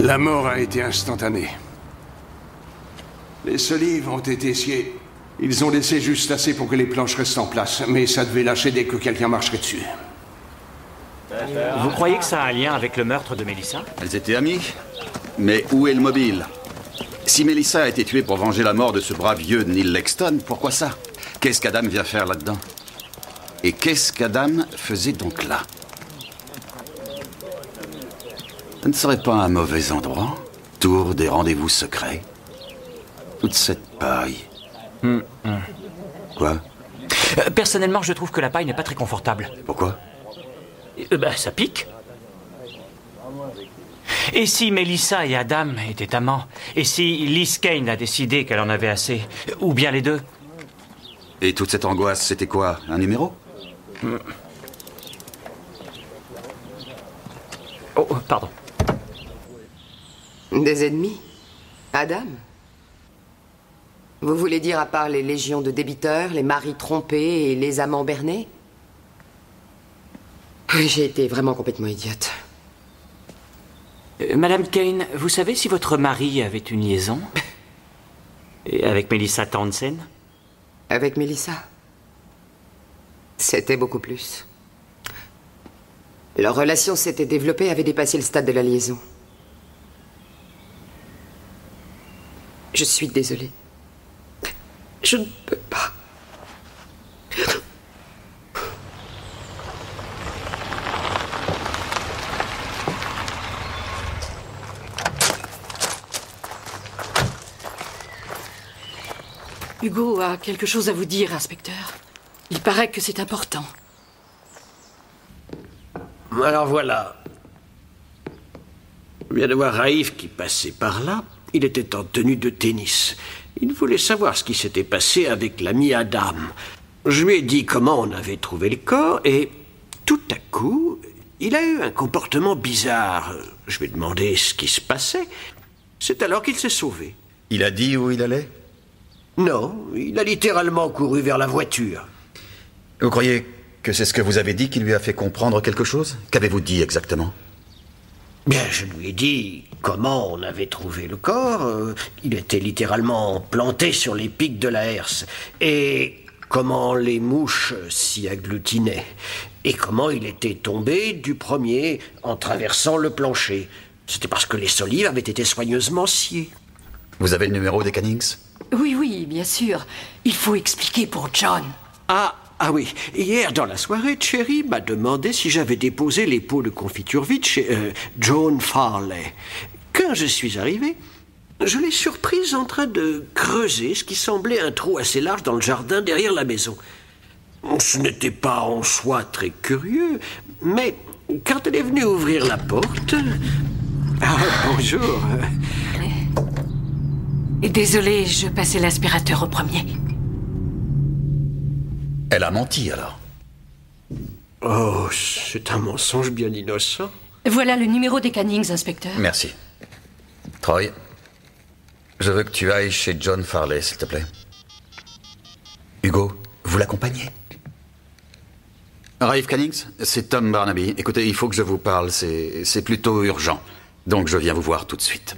La mort a été instantanée. Les solives ont été sciées. Ils ont laissé juste assez pour que les planches restent en place, mais ça devait lâcher dès que quelqu'un marcherait dessus. Vous croyez que ça a un lien avec le meurtre de Melissa? Elles étaient amies. Mais où est le mobile? Si Melissa a été tuée pour venger la mort de ce brave vieux Neil Lexton, pourquoi ça? Qu'est-ce qu'Adam vient faire là-dedans? Et qu'est-ce qu'Adam faisait donc là? Ce ne serait pas un mauvais endroit? Tour des rendez-vous secrets? Toute cette paille. Quoi? Personnellement, je trouve que la paille n'est pas très confortable. Pourquoi? Ça pique. Et si Melissa et Adam étaient amants? Et si Liz Kane a décidé qu'elle en avait assez? Ou bien les deux? Et toute cette angoisse, c'était quoi? Un numéro? Oh, pardon. Des ennemis? Adam? Vous voulez dire à part les légions de débiteurs, les maris trompés et les amants bernés? J'ai été vraiment complètement idiote. Madame Kane, vous savez si votre mari avait une liaison? Et avec Melissa Townsend? Avec Melissa? C'était beaucoup plus. Leur relation s'était développée, avait dépassé le stade de la liaison. Je suis désolée. Je ne peux pas. Hugo a quelque chose à vous dire, inspecteur. Il paraît que c'est important. Alors voilà. On vient de voir Raif qui passait par là. Il était en tenue de tennis. Il voulait savoir ce qui s'était passé avec l'ami Adam. Je lui ai dit comment on avait trouvé le corps et tout à coup, il a eu un comportement bizarre. Je lui ai demandé ce qui se passait. C'est alors qu'il s'est sauvé. Il a dit où il allait? Non, il a littéralement couru vers la voiture. Vous croyez que c'est ce que vous avez dit qui lui a fait comprendre quelque chose? Qu'avez-vous dit exactement? Bien, je lui ai dit comment on avait trouvé le corps. Il était littéralement planté sur les pics de la herse. Et comment les mouches s'y agglutinaient. Et comment il était tombé du premier en traversant le plancher. C'était parce que les solives avaient été soigneusement sciées. Vous avez le numéro des Cannings? Oui, oui, bien sûr. Il faut expliquer pour John. Ah oui, hier dans la soirée, Cherry m'a demandé si j'avais déposé les pots de confiture vides chez John Farley. Quand je suis arrivé, je l'ai surprise en train de creuser ce qui semblait un trou assez large dans le jardin derrière la maison. Ce n'était pas en soi très curieux, mais quand elle est venue ouvrir la porte... Ah, bonjour. Désolée, je passais l'aspirateur au premier. Elle a menti, alors? Oh, c'est un mensonge bien innocent. Voilà le numéro des Cannings, inspecteur. Merci. Troy, je veux que tu ailles chez John Farley, s'il te plaît. Hugo, vous l'accompagnez? Raif Cannings, c'est Tom Barnaby. Écoutez, il faut que je vous parle, c'est plutôt urgent. Donc je viens vous voir tout de suite.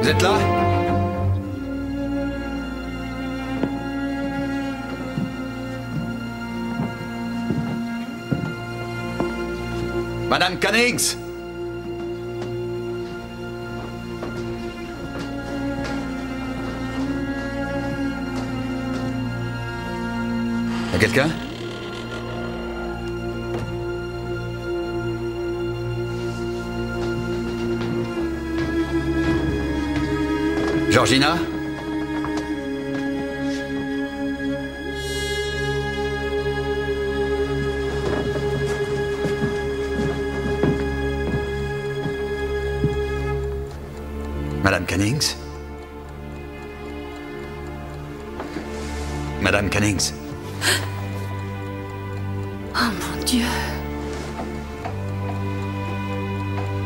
Vous êtes là? Madame Cannings? Y a quelqu'un? Georgina? Madame Cannings? Madame Cannings? Oh mon Dieu.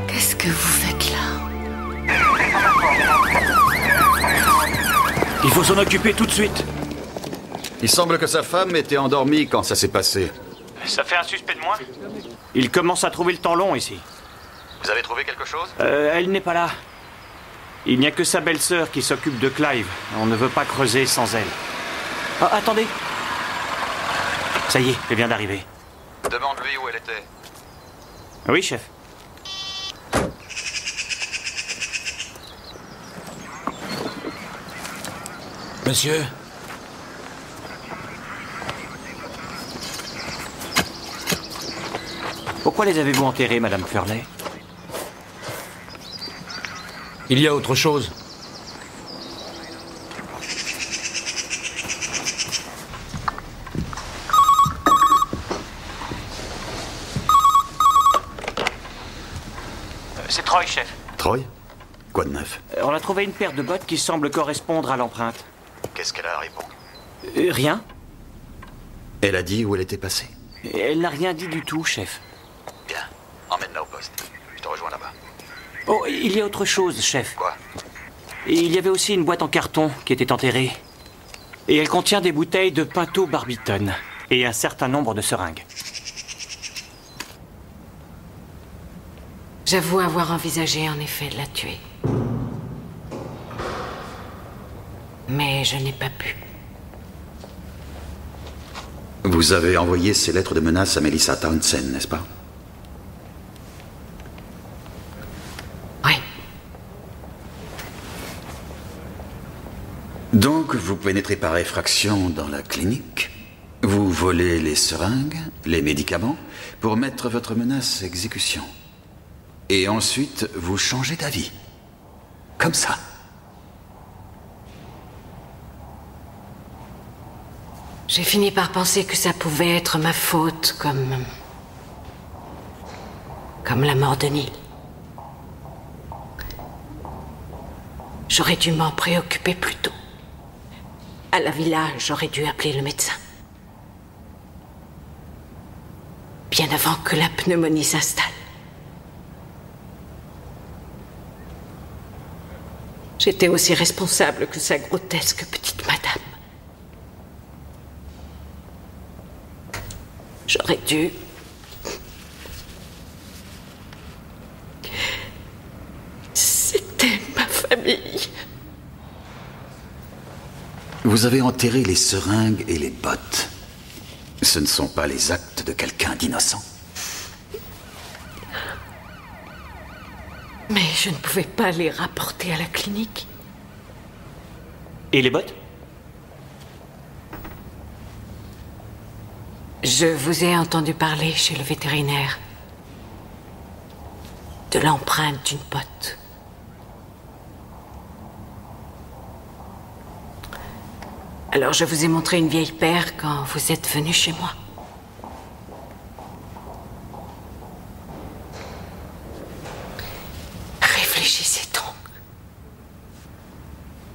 Qu'est-ce que vous faites là? Il faut s'en occuper tout de suite. Il semble que sa femme était endormie quand ça s'est passé. Ça fait un suspect de moins? Il commence à trouver le temps long ici. Vous avez trouvé quelque chose? Elle n'est pas là. Il n'y a que sa belle-sœur qui s'occupe de Clive. On ne veut pas creuser sans elle. Ah, attendez. Ça y est, elle vient d'arriver. Demande-lui où elle était. Oui, chef. Monsieur? Pourquoi les avez-vous enterrés, Madame Furley? Il y a autre chose. C'est Troy, chef. Troy? Quoi de neuf? On a trouvé une paire de bottes qui semble correspondre à l'empreinte. Qu'est-ce qu'elle a répondu? Rien. Elle a dit où elle était passée? Elle n'a rien dit du tout, chef. Bien, emmène-la au poste. Je te rejoins là-bas. Oh, il y a autre chose, chef. Quoi? Il y avait aussi une boîte en carton qui était enterrée. Et elle contient des bouteilles de Pinto Barbiton et un certain nombre de seringues. J'avoue avoir envisagé en effet de la tuer. Mais je n'ai pas pu. Vous avez envoyé ces lettres de menace à Melissa Townsend, n'est-ce pas? Oui. Donc, vous pénétrez par effraction dans la clinique. Vous volez les seringues, les médicaments, pour mettre votre menace à exécution. Et ensuite, vous changez d'avis. Comme ça. J'ai fini par penser que ça pouvait être ma faute, comme la mort de Neil. J'aurais dû m'en préoccuper plus tôt. À la villa, j'aurais dû appeler le médecin. Bien avant que la pneumonie s'installe. J'étais aussi responsable que sa grotesque petite madame. J'aurais dû... C'était ma famille. Vous avez enterré les seringues et les bottes. Ce ne sont pas les actes de quelqu'un d'innocent. Mais je ne pouvais pas les rapporter à la clinique. Et les bottes? Je vous ai entendu parler chez le vétérinaire de l'empreinte d'une botte. Alors je vous ai montré une vieille paire quand vous êtes venu chez moi. Réfléchissez donc.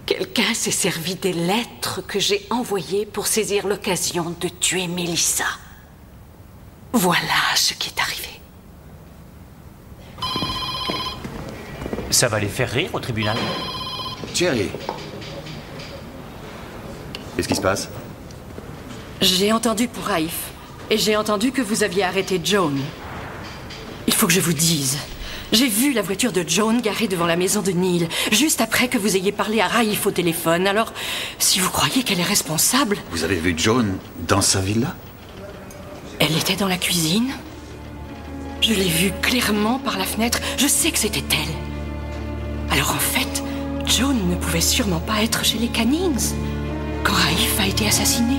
Quelqu'un s'est servi des lettres que j'ai envoyées pour saisir l'occasion de tuer Melissa. Voilà ce qui est arrivé. Ça va les faire rire au tribunal. Cherry. Qu'est-ce qui se passe? J'ai entendu pour Raif. Et j'ai entendu que vous aviez arrêté Joan. Il faut que je vous dise. J'ai vu la voiture de Joan garée devant la maison de Neil, juste après que vous ayez parlé à Raif au téléphone. Alors, si vous croyez qu'elle est responsable... Vous avez vu Joan dans sa villa? Elle était dans la cuisine. Je l'ai vue clairement par la fenêtre. Je sais que c'était elle. Alors en fait, Joan ne pouvait sûrement pas être chez les Cannings quand Raif a été assassiné.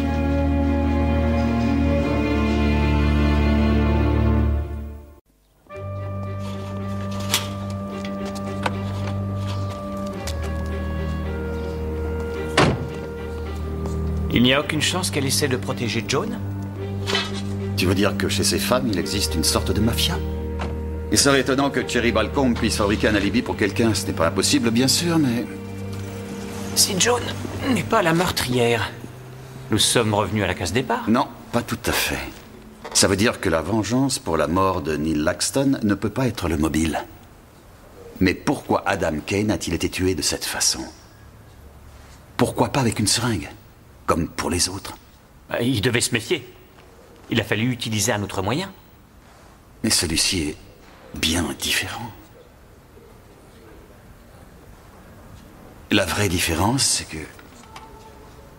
Il n'y a aucune chance qu'elle essaie de protéger Joan? Tu veux dire que chez ces femmes, il existe une sorte de mafia? Il serait étonnant que Cherry Balcombe puisse fabriquer un alibi pour quelqu'un. Ce n'est pas impossible, bien sûr, mais... Si Joan n'est pas la meurtrière, nous sommes revenus à la case départ. Non, pas tout à fait. Ça veut dire que la vengeance pour la mort de Neil Laxton ne peut pas être le mobile. Mais pourquoi Adam Kane a-t-il été tué de cette façon? Pourquoi pas avec une seringue, comme pour les autres? Il devait se méfier. Il a fallu utiliser un autre moyen. Mais celui-ci est bien différent. La vraie différence, c'est que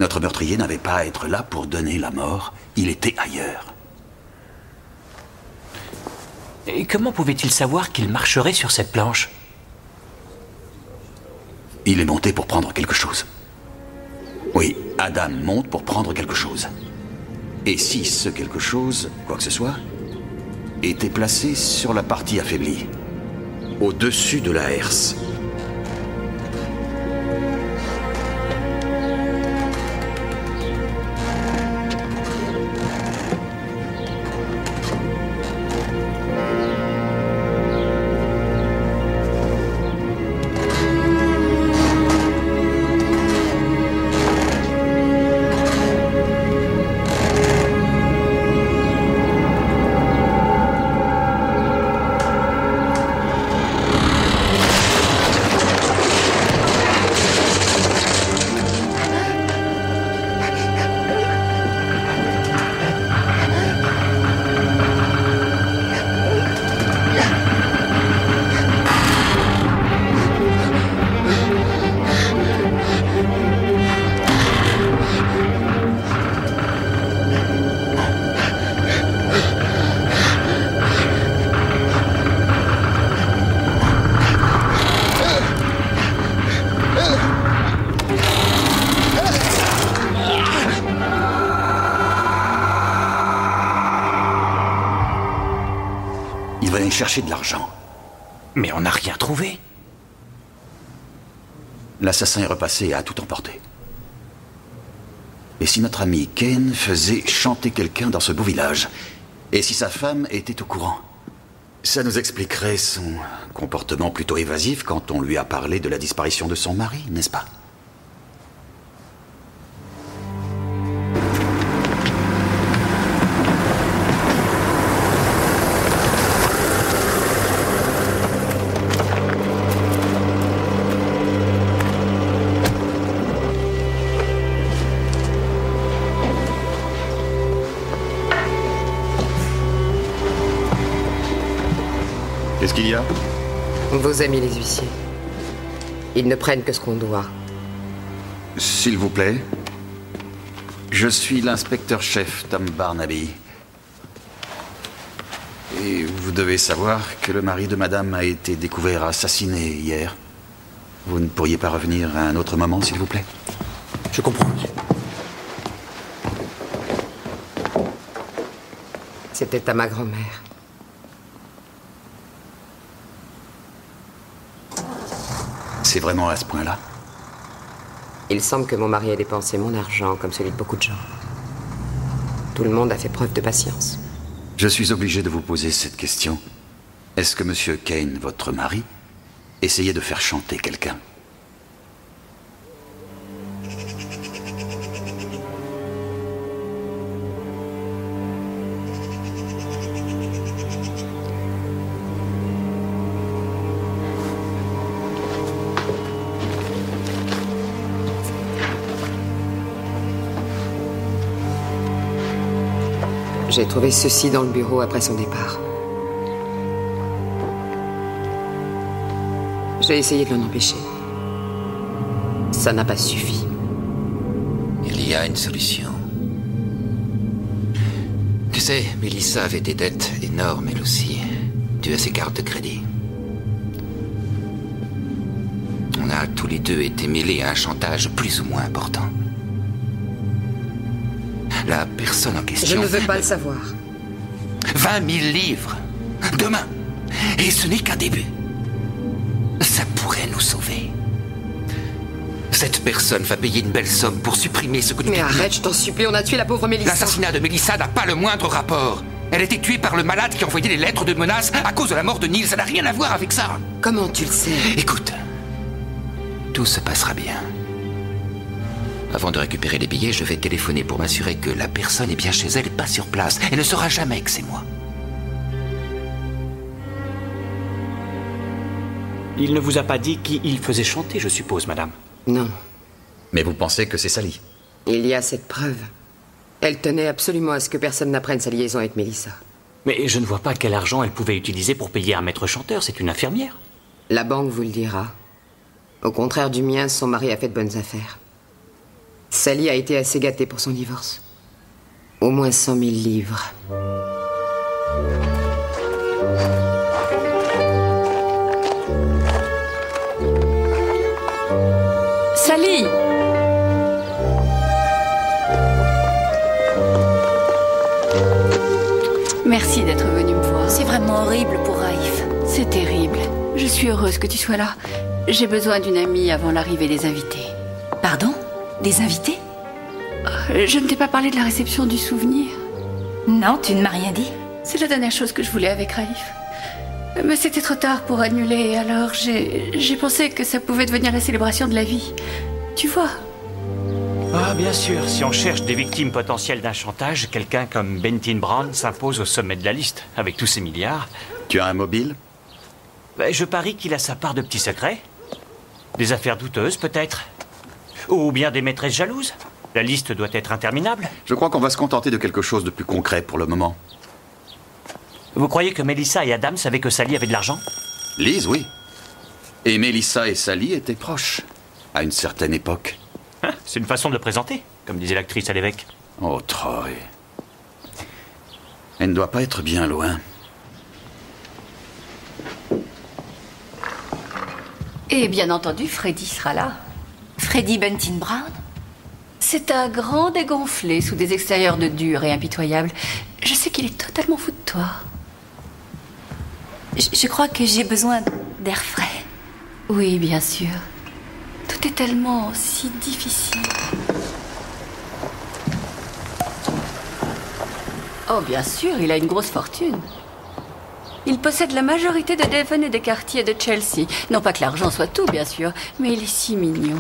notre meurtrier n'avait pas à être là pour donner la mort. Il était ailleurs. Et comment pouvait-il savoir qu'il marcherait sur cette planche? Il est monté pour prendre quelque chose. Oui, Adam monte pour prendre quelque chose. Et si ce quelque chose, quoi que ce soit, était placé sur la partie affaiblie, au-dessus de la herse. Chercher de l'argent. Mais on n'a rien trouvé. L'assassin est repassé et a tout emporté. Et si notre ami Kane faisait chanter quelqu'un dans ce beau village? Et si sa femme était au courant? Ça nous expliquerait son comportement plutôt évasif quand on lui a parlé de la disparition de son mari, n'est-ce pas? Qu'est-ce qu'il y a? Vos amis les huissiers. Ils ne prennent que ce qu'on doit. S'il vous plaît. Je suis l'inspecteur-chef Tom Barnaby. Et vous devez savoir que le mari de madame a été découvert assassiné hier. Vous ne pourriez pas revenir à un autre moment, s'il vous plaît? Je comprends, monsieur. C'était à ma grand-mère. C'est vraiment à ce point-là? Il semble que mon mari ait dépensé mon argent comme celui de beaucoup de gens. Tout le monde a fait preuve de patience. Je suis obligé de vous poser cette question. Est-ce que Monsieur Kane, votre mari, essayait de faire chanter quelqu'un? J'ai trouvé ceci dans le bureau après son départ. J'ai essayé de l'en empêcher. Ça n'a pas suffi. Il y a une solution. Tu sais, Melissa avait des dettes énormes, elle aussi, dues à ses cartes de crédit. On a tous les deux été mêlés à un chantage plus ou moins important. La personne en question... Je ne veux pas le savoir. 20 000 livres. Demain. Et ce n'est qu'un début. Ça pourrait nous sauver. Cette personne va payer une belle somme pour supprimer ce que tu... Mais arrête, je t'en supplie, on a tué la pauvre Melissa. L'assassinat de Melissa n'a pas le moindre rapport. Elle a été tuée par le malade qui envoyait les lettres de menaces à cause de la mort de Neil. Ça n'a rien à voir avec ça. Comment tu le sais? Écoute, tout se passera bien. Avant de récupérer les billets, je vais téléphoner pour m'assurer que la personne est bien chez elle et pas sur place. Elle ne saura jamais que c'est moi. Il ne vous a pas dit qui il faisait chanter, je suppose, madame? Non. Mais vous pensez que c'est Sally? Il y a cette preuve. Elle tenait absolument à ce que personne n'apprenne sa liaison avec Melissa. Mais je ne vois pas quel argent elle pouvait utiliser pour payer un maître chanteur. C'est une infirmière. La banque vous le dira. Au contraire du mien, son mari a fait de bonnes affaires. Sally a été assez gâtée pour son divorce. Au moins 100 000 livres. Sally! Merci d'être venue me voir. C'est vraiment horrible pour Raif. C'est terrible. Je suis heureuse que tu sois là. J'ai besoin d'une amie avant l'arrivée des invités. Pardon? Des invités? Je ne t'ai pas parlé de la réception du souvenir. Non, tu ne m'as rien dit. C'est la dernière chose que je voulais avec Raif. Mais c'était trop tard pour annuler, alors j'ai pensé que ça pouvait devenir la célébration de la vie. Tu vois? Ah, bien sûr. Si on cherche des victimes potentielles d'un chantage, quelqu'un comme Benton Brown s'impose au sommet de la liste, avec tous ses milliards. Tu as un mobile? Je parie qu'il a sa part de petits secrets. Des affaires douteuses, peut-être. Ou bien des maîtresses jalouses. La liste doit être interminable. Je crois qu'on va se contenter de quelque chose de plus concret pour le moment. Vous croyez que Melissa et Adam savaient que Sally avait de l'argent? Liz, oui. Et Melissa et Sally étaient proches, à une certaine époque. C'est une façon de le présenter, comme disait l'actrice à l'évêque. Oh, Troy. Elle ne doit pas être bien loin. Et bien entendu, Freddy sera là. Freddy Benton Brown? C'est un grand dégonflé sous des extérieurs de dur et impitoyables. Je sais qu'il est totalement fou de toi. Je crois que j'ai besoin d'air frais. Oui, bien sûr. Tout est tellement si difficile. Oh, bien sûr, il a une grosse fortune. Il possède la majorité de Devon et des quartiers de Chelsea. Non pas que l'argent soit tout, bien sûr, mais il est si mignon.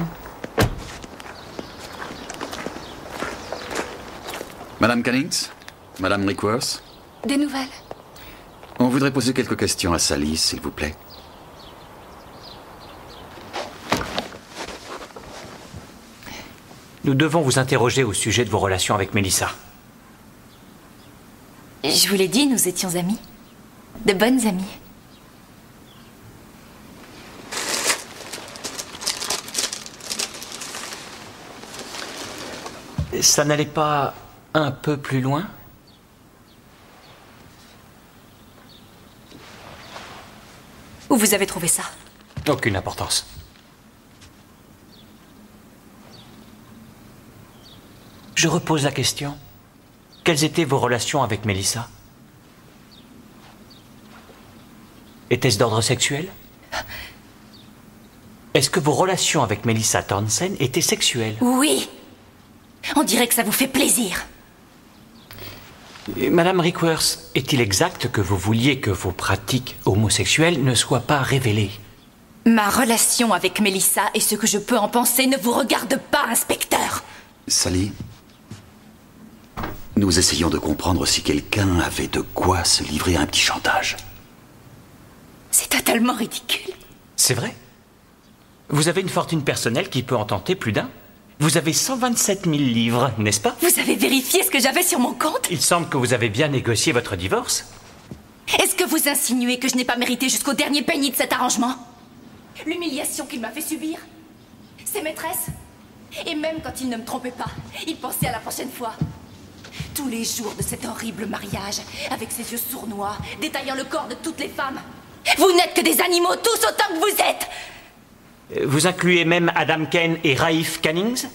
Madame Cannings? Madame Rickworth? Des nouvelles? On voudrait poser quelques questions à Sally, s'il vous plaît. Nous devons vous interroger au sujet de vos relations avec Melissa. Je vous l'ai dit, nous étions amis. De bonnes amies. Ça n'allait pas un peu plus loin? Où vous avez trouvé ça? Aucune importance. Je repose la question. Quelles étaient vos relations avec Melissa? Était-ce d'ordre sexuel? Est-ce que vos relations avec Melissa Townsend étaient sexuelles? Oui. On dirait que ça vous fait plaisir. Madame Rickworth, est-il exact que vous vouliez que vos pratiques homosexuelles ne soient pas révélées? Ma relation avec Melissa et ce que je peux en penser ne vous regarde pas, inspecteur. Sally, nous essayons de comprendre si quelqu'un avait de quoi se livrer à un petit chantage. C'est totalement ridicule. C'est vrai. Vous avez une fortune personnelle qui peut en tenter plus d'un. Vous avez 127 000 livres, n'est-ce pas? Vous avez vérifié ce que j'avais sur mon compte? Il semble que vous avez bien négocié votre divorce. Est-ce que vous insinuez que je n'ai pas mérité jusqu'au dernier penny de cet arrangement? L'humiliation qu'il m'a fait subir? Ses maîtresses? Et même quand il ne me trompait pas, il pensait à la prochaine fois. Tous les jours de cet horrible mariage, avec ses yeux sournois, détaillant le corps de toutes les femmes. Vous n'êtes que des animaux, tous autant que vous êtes! Vous incluez même Adam Kane et Raif Cannings?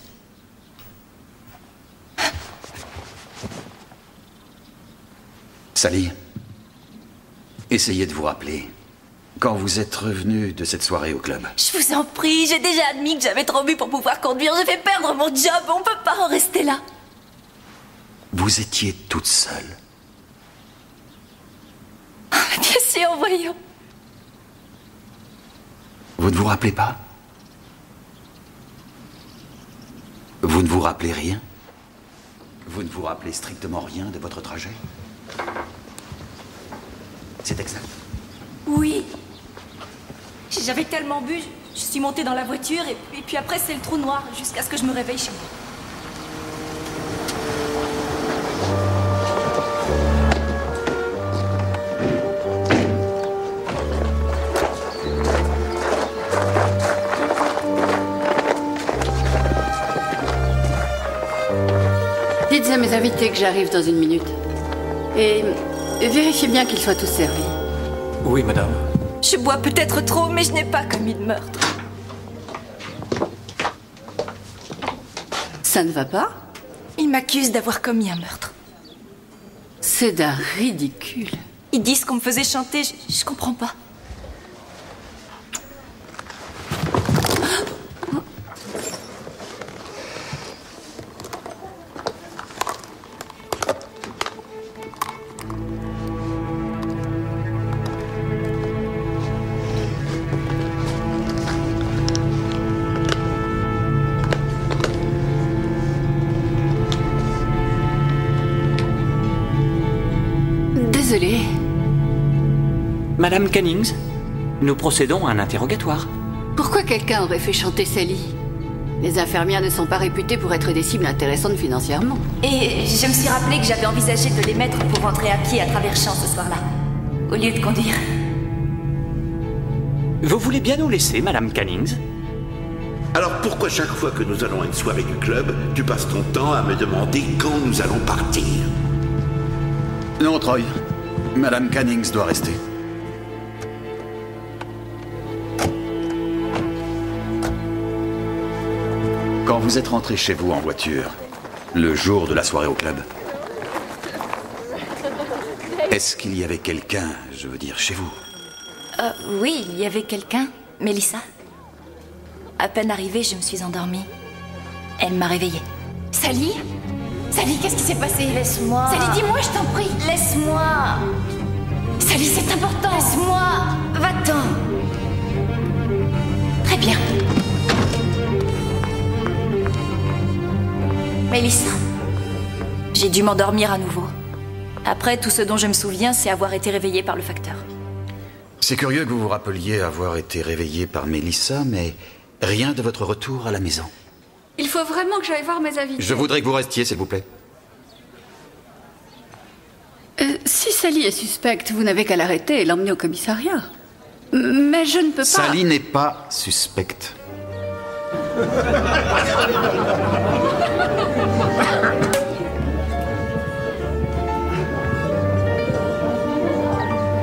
Sally, essayez de vous rappeler quand vous êtes revenu de cette soirée au club. Je vous en prie, j'ai déjà admis que j'avais trop bu pour pouvoir conduire. J'ai fait perdre mon job, on peut pas en rester là. Vous étiez toute seule. Bien sûr, voyons. Vous ne vous rappelez pas? Vous ne vous rappelez rien? Vous ne vous rappelez strictement rien de votre trajet? C'est exact. Oui. J'avais tellement bu, je suis montée dans la voiture et puis après c'est le trou noir jusqu'à ce que je me réveille chez moi. Dites à mes invités que j'arrive dans une minute. Et vérifiez bien qu'ils soient tous servis. Oui, madame. Je bois peut-être trop, mais je n'ai pas commis de meurtre. Ça ne va pas? Ils m'accusent d'avoir commis un meurtre. C'est d'un ridicule. Ils disent qu'on me faisait chanter, je comprends pas. Désolée. Madame Cannings, nous procédons à un interrogatoire. Pourquoi quelqu'un aurait fait chanter Sally? Les infirmières ne sont pas réputées pour être des cibles intéressantes financièrement. Et je me suis rappelé que j'avais envisagé de les mettre pour rentrer à pied à travers champs ce soir-là, au lieu de conduire. Vous voulez bien nous laisser, Madame Cannings? Alors pourquoi chaque fois que nous allons à une soirée du club, tu passes ton temps à me demander quand nous allons partir? Non, Troy. Madame Cannings doit rester. Quand vous êtes rentré chez vous en voiture, le jour de la soirée au club, est-ce qu'il y avait quelqu'un, je veux dire, chez vous? Oui, il y avait quelqu'un, Mélissa. À peine arrivée, je me suis endormie. Elle m'a réveillée. Sally? Sally, qu'est-ce qui s'est passé? Laisse-moi. Sally, dis-moi, je t'en prie. Laisse-moi. Sally, c'est important. Laisse-moi. Va-t'en. Très bien. Mélissa, j'ai dû m'endormir à nouveau. Après, tout ce dont je me souviens, c'est avoir été réveillée par le facteur. C'est curieux que vous vous rappeliez avoir été réveillé par Mélissa, mais rien de votre retour à la maison. Il faut vraiment que j'aille voir mes invités. Je voudrais que vous restiez, s'il vous plaît. Si Sally est suspecte, vous n'avez qu'à l'arrêter et l'emmener au commissariat. Mais je ne peux pas... Sally n'est pas suspecte.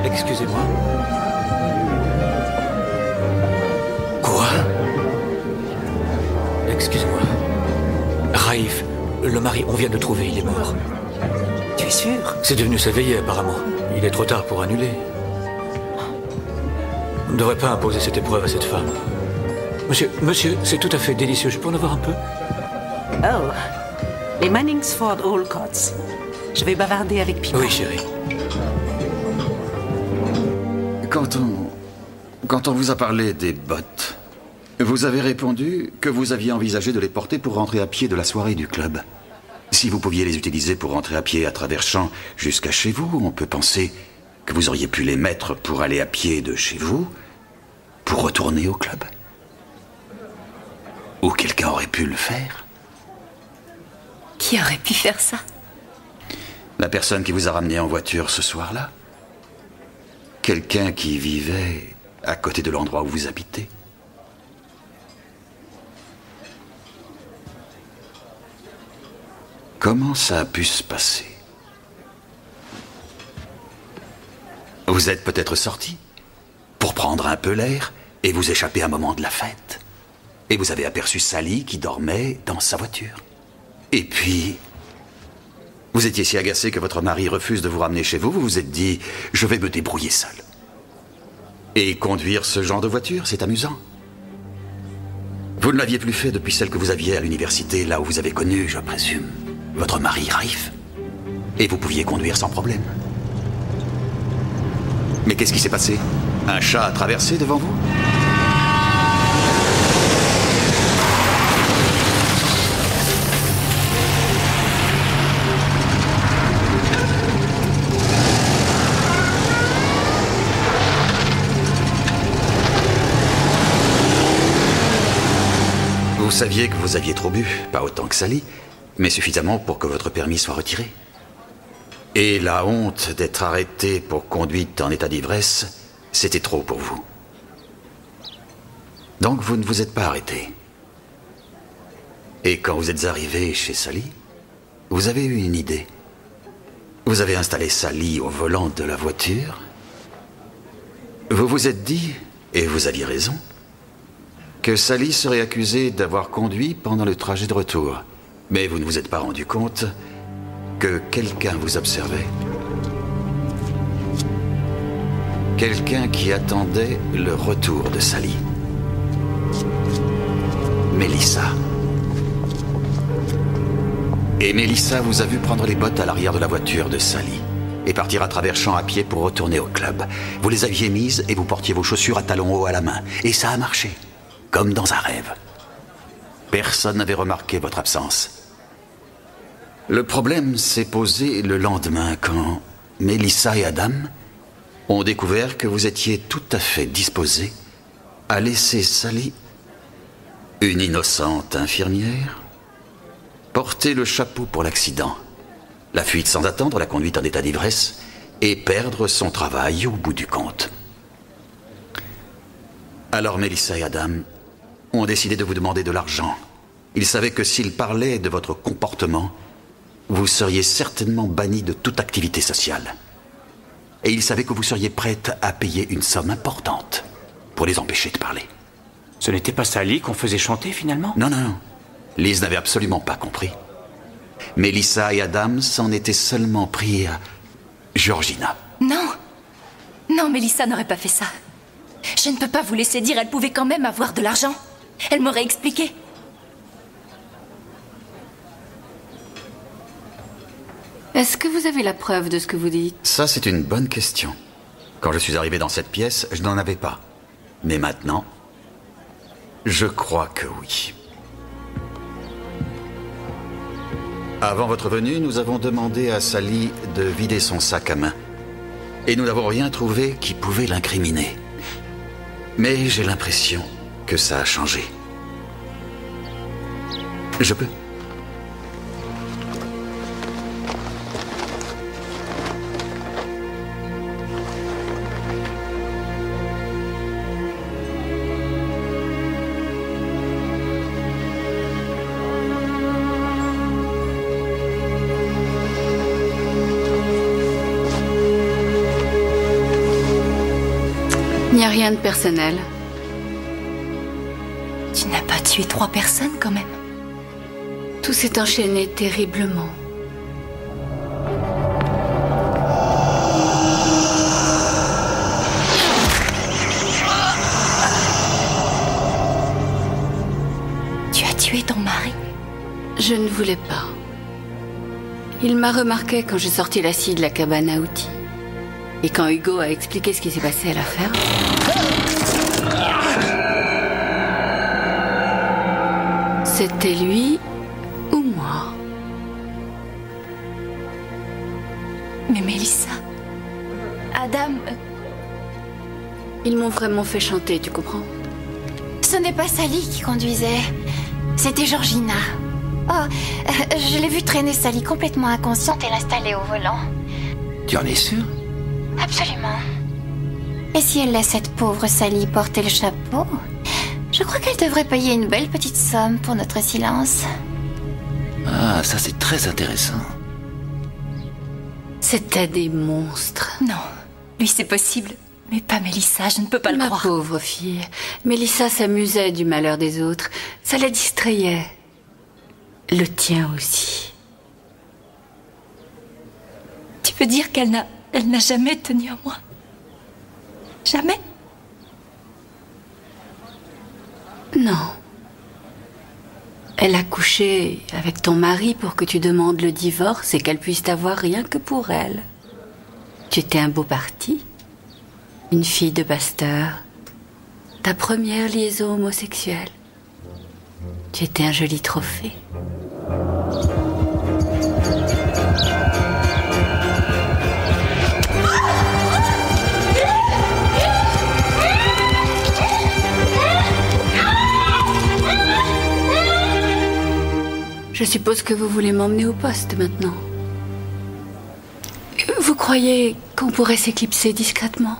Excusez-moi. Quoi? Excuse-moi. Raif, le mari, on vient de le trouver, il est mort. Tu es sûr? C'est devenu sa veillée, apparemment. Il est trop tard pour annuler. On ne devrait pas imposer cette épreuve à cette femme. Monsieur, c'est tout à fait délicieux. Je peux en avoir un peu? Oh, les Manningsford Allcotts. Je vais bavarder avec Pippa. Oui, chérie. Quand on vous a parlé des bottes, vous avez répondu que vous aviez envisagé de les porter pour rentrer à pied de la soirée du club. Si vous pouviez les utiliser pour rentrer à pied à travers champs jusqu'à chez vous, on peut penser que vous auriez pu les mettre pour aller à pied de chez vous, pour retourner au club. Ou quelqu'un aurait pu le faire. Qui aurait pu faire ça? La personne qui vous a ramené en voiture ce soir-là. Quelqu'un qui vivait à côté de l'endroit où vous habitez. Comment ça a pu se passer? Vous êtes peut-être sorti pour prendre un peu l'air et vous échapper un moment de la fête. Et vous avez aperçu Sally qui dormait dans sa voiture. Et puis, vous étiez si agacé que votre mari refuse de vous ramener chez vous, vous vous êtes dit « je vais me débrouiller seul ». Et conduire ce genre de voiture, c'est amusant. Vous ne l'aviez plus fait depuis celle que vous aviez à l'université, là où vous avez connu, je présume, votre mari Raif. Et vous pouviez conduire sans problème. Mais qu'est-ce qui s'est passé? Un chat a traversé devant vous? Vous saviez que vous aviez trop bu, pas autant que Sally, mais suffisamment pour que votre permis soit retiré. Et la honte d'être arrêté pour conduite en état d'ivresse, c'était trop pour vous. Donc vous ne vous êtes pas arrêté. Et quand vous êtes arrivé chez Sally, vous avez eu une idée. Vous avez installé Sally au volant de la voiture. Vous vous êtes dit, et vous aviez raison, que Sally serait accusée d'avoir conduit pendant le trajet de retour. Mais vous ne vous êtes pas rendu compte que quelqu'un vous observait. Quelqu'un qui attendait le retour de Sally. Melissa. Et Melissa vous a vu prendre les bottes à l'arrière de la voiture de Sally et partir à travers champs à pied pour retourner au club. Vous les aviez mises et vous portiez vos chaussures à talons hauts à la main. Et ça a marché, comme dans un rêve. Personne n'avait remarqué votre absence. Le problème s'est posé le lendemain quand Melissa et Adam ont découvert que vous étiez tout à fait disposés à laisser Sally, une innocente infirmière, porter le chapeau pour l'accident, la fuite sans attendre, la conduite en état d'ivresse et perdre son travail au bout du compte. Alors Melissa et Adam ont décidé de vous demander de l'argent. Ils savaient que s'ils parlaient de votre comportement, vous seriez certainement banni de toute activité sociale. Et ils savaient que vous seriez prête à payer une somme importante pour les empêcher de parler. Ce n'était pas Sally qu'on faisait chanter finalement? Non, non, non. Liz n'avait absolument pas compris. Melissa et Adam s'en étaient seulement pris à Georgina. Non. Non, Melissa n'aurait pas fait ça. Je ne peux pas vous laisser dire, elle pouvait quand même avoir de l'argent. Elle m'aurait expliqué. Est-ce que vous avez la preuve de ce que vous dites? Ça, c'est une bonne question. Quand je suis arrivé dans cette pièce, je n'en avais pas. Mais maintenant, je crois que oui. Avant votre venue, nous avons demandé à Sally de vider son sac à main. Et nous n'avons rien trouvé qui pouvait l'incriminer. Mais j'ai l'impression que ça a changé. Je peux? Il n'y a rien de personnel. Tu n'as pas tué 3 personnes quand même. Tout s'est enchaîné terriblement. Tu as tué ton mari? Je ne voulais pas. Il m'a remarqué quand j'ai sorti la scie de la cabane à outils. Et quand Hugo a expliqué ce qui s'est passé à la ferme. C'était lui ou moi. Mais Melissa... Adam... Ils m'ont vraiment fait chanter, tu comprends? Ce n'est pas Sally qui conduisait. C'était Georgina. Oh, je l'ai vue traîner Sally complètement inconsciente et l'installer au volant. Tu en es sûr? Absolument. Et si elle laisse cette pauvre Sally porter le chapeau, je crois qu'elle devrait payer une belle petite somme pour notre silence. Ah, ça c'est très intéressant. C'était des monstres. Non, lui c'est possible, mais pas Melissa, je ne peux pas le croire. Ma pauvre fille. Melissa s'amusait du malheur des autres. Ça la distrayait. Le tien aussi. Tu veux dire qu'elle n'a jamais tenu à moi? Jamais? Non. Elle a couché avec ton mari pour que tu demandes le divorce et qu'elle puisse t'avoir rien que pour elle. Tu étais un beau parti. Une fille de pasteur. Ta première liaison homosexuelle. Tu étais un joli trophée. Je suppose que vous voulez m'emmener au poste maintenant. Vous croyez qu'on pourrait s'éclipser discrètement?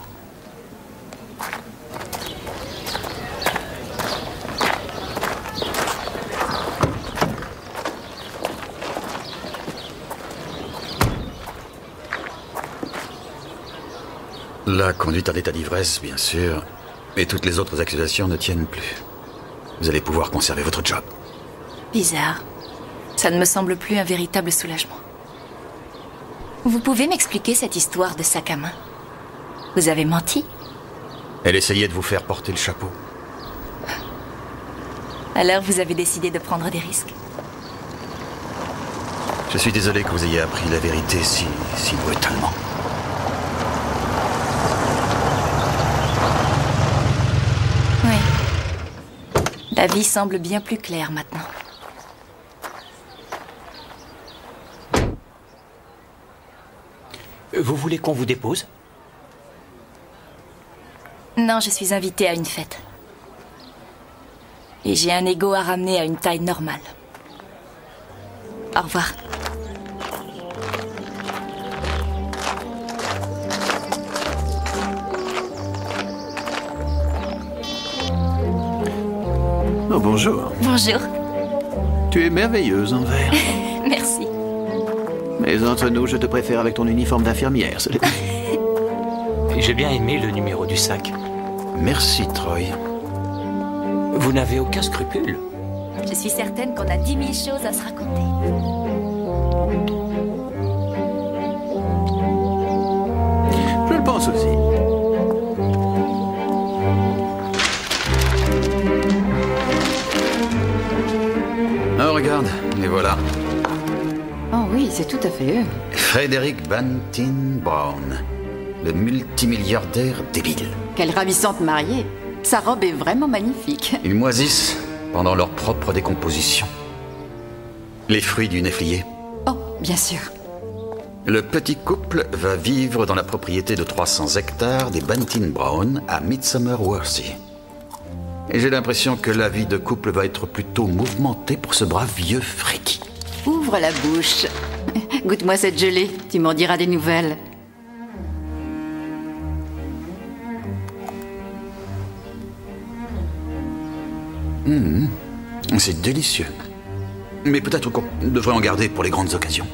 La conduite en état d'ivresse, bien sûr. Et toutes les autres accusations ne tiennent plus. Vous allez pouvoir conserver votre job. Bizarre. Ça ne me semble plus un véritable soulagement. Vous pouvez m'expliquer cette histoire de sac à main? Vous avez menti? Elle essayait de vous faire porter le chapeau. Alors vous avez décidé de prendre des risques? Je suis désolé que vous ayez appris la vérité si brutalement. Oui. La vie semble bien plus claire maintenant. Vous voulez qu'on vous dépose? Non, je suis invitée à une fête. Et j'ai un ego à ramener à une taille normale. Au revoir. Oh, bonjour. Bonjour. Tu es merveilleuse en vert. Merci. Mais entre nous, je te préfère avec ton uniforme d'infirmière. J'ai bien aimé le numéro du sac. Merci, Troy. Vous n'avez aucun scrupule. Je suis certaine qu'on a 10 000 choses à se raconter. Je le pense aussi. Oh, regarde, les voilà. Oh oui, c'est tout à fait eux. Frederick Bantin Brown, le multimilliardaire débile. Quelle ravissante mariée. Sa robe est vraiment magnifique. Ils moisissent pendant leur propre décomposition. Les fruits du néflier. Oh, bien sûr. Le petit couple va vivre dans la propriété de 300 hectares des Bantin Brown à Midsummer Worthy. Et j'ai l'impression que la vie de couple va être plutôt mouvementée pour ce brave vieux Freddy. Ouvre la bouche. Goûte-moi cette gelée, tu m'en diras des nouvelles. C'est délicieux. Mais peut-être qu'on devrait en garder pour les grandes occasions.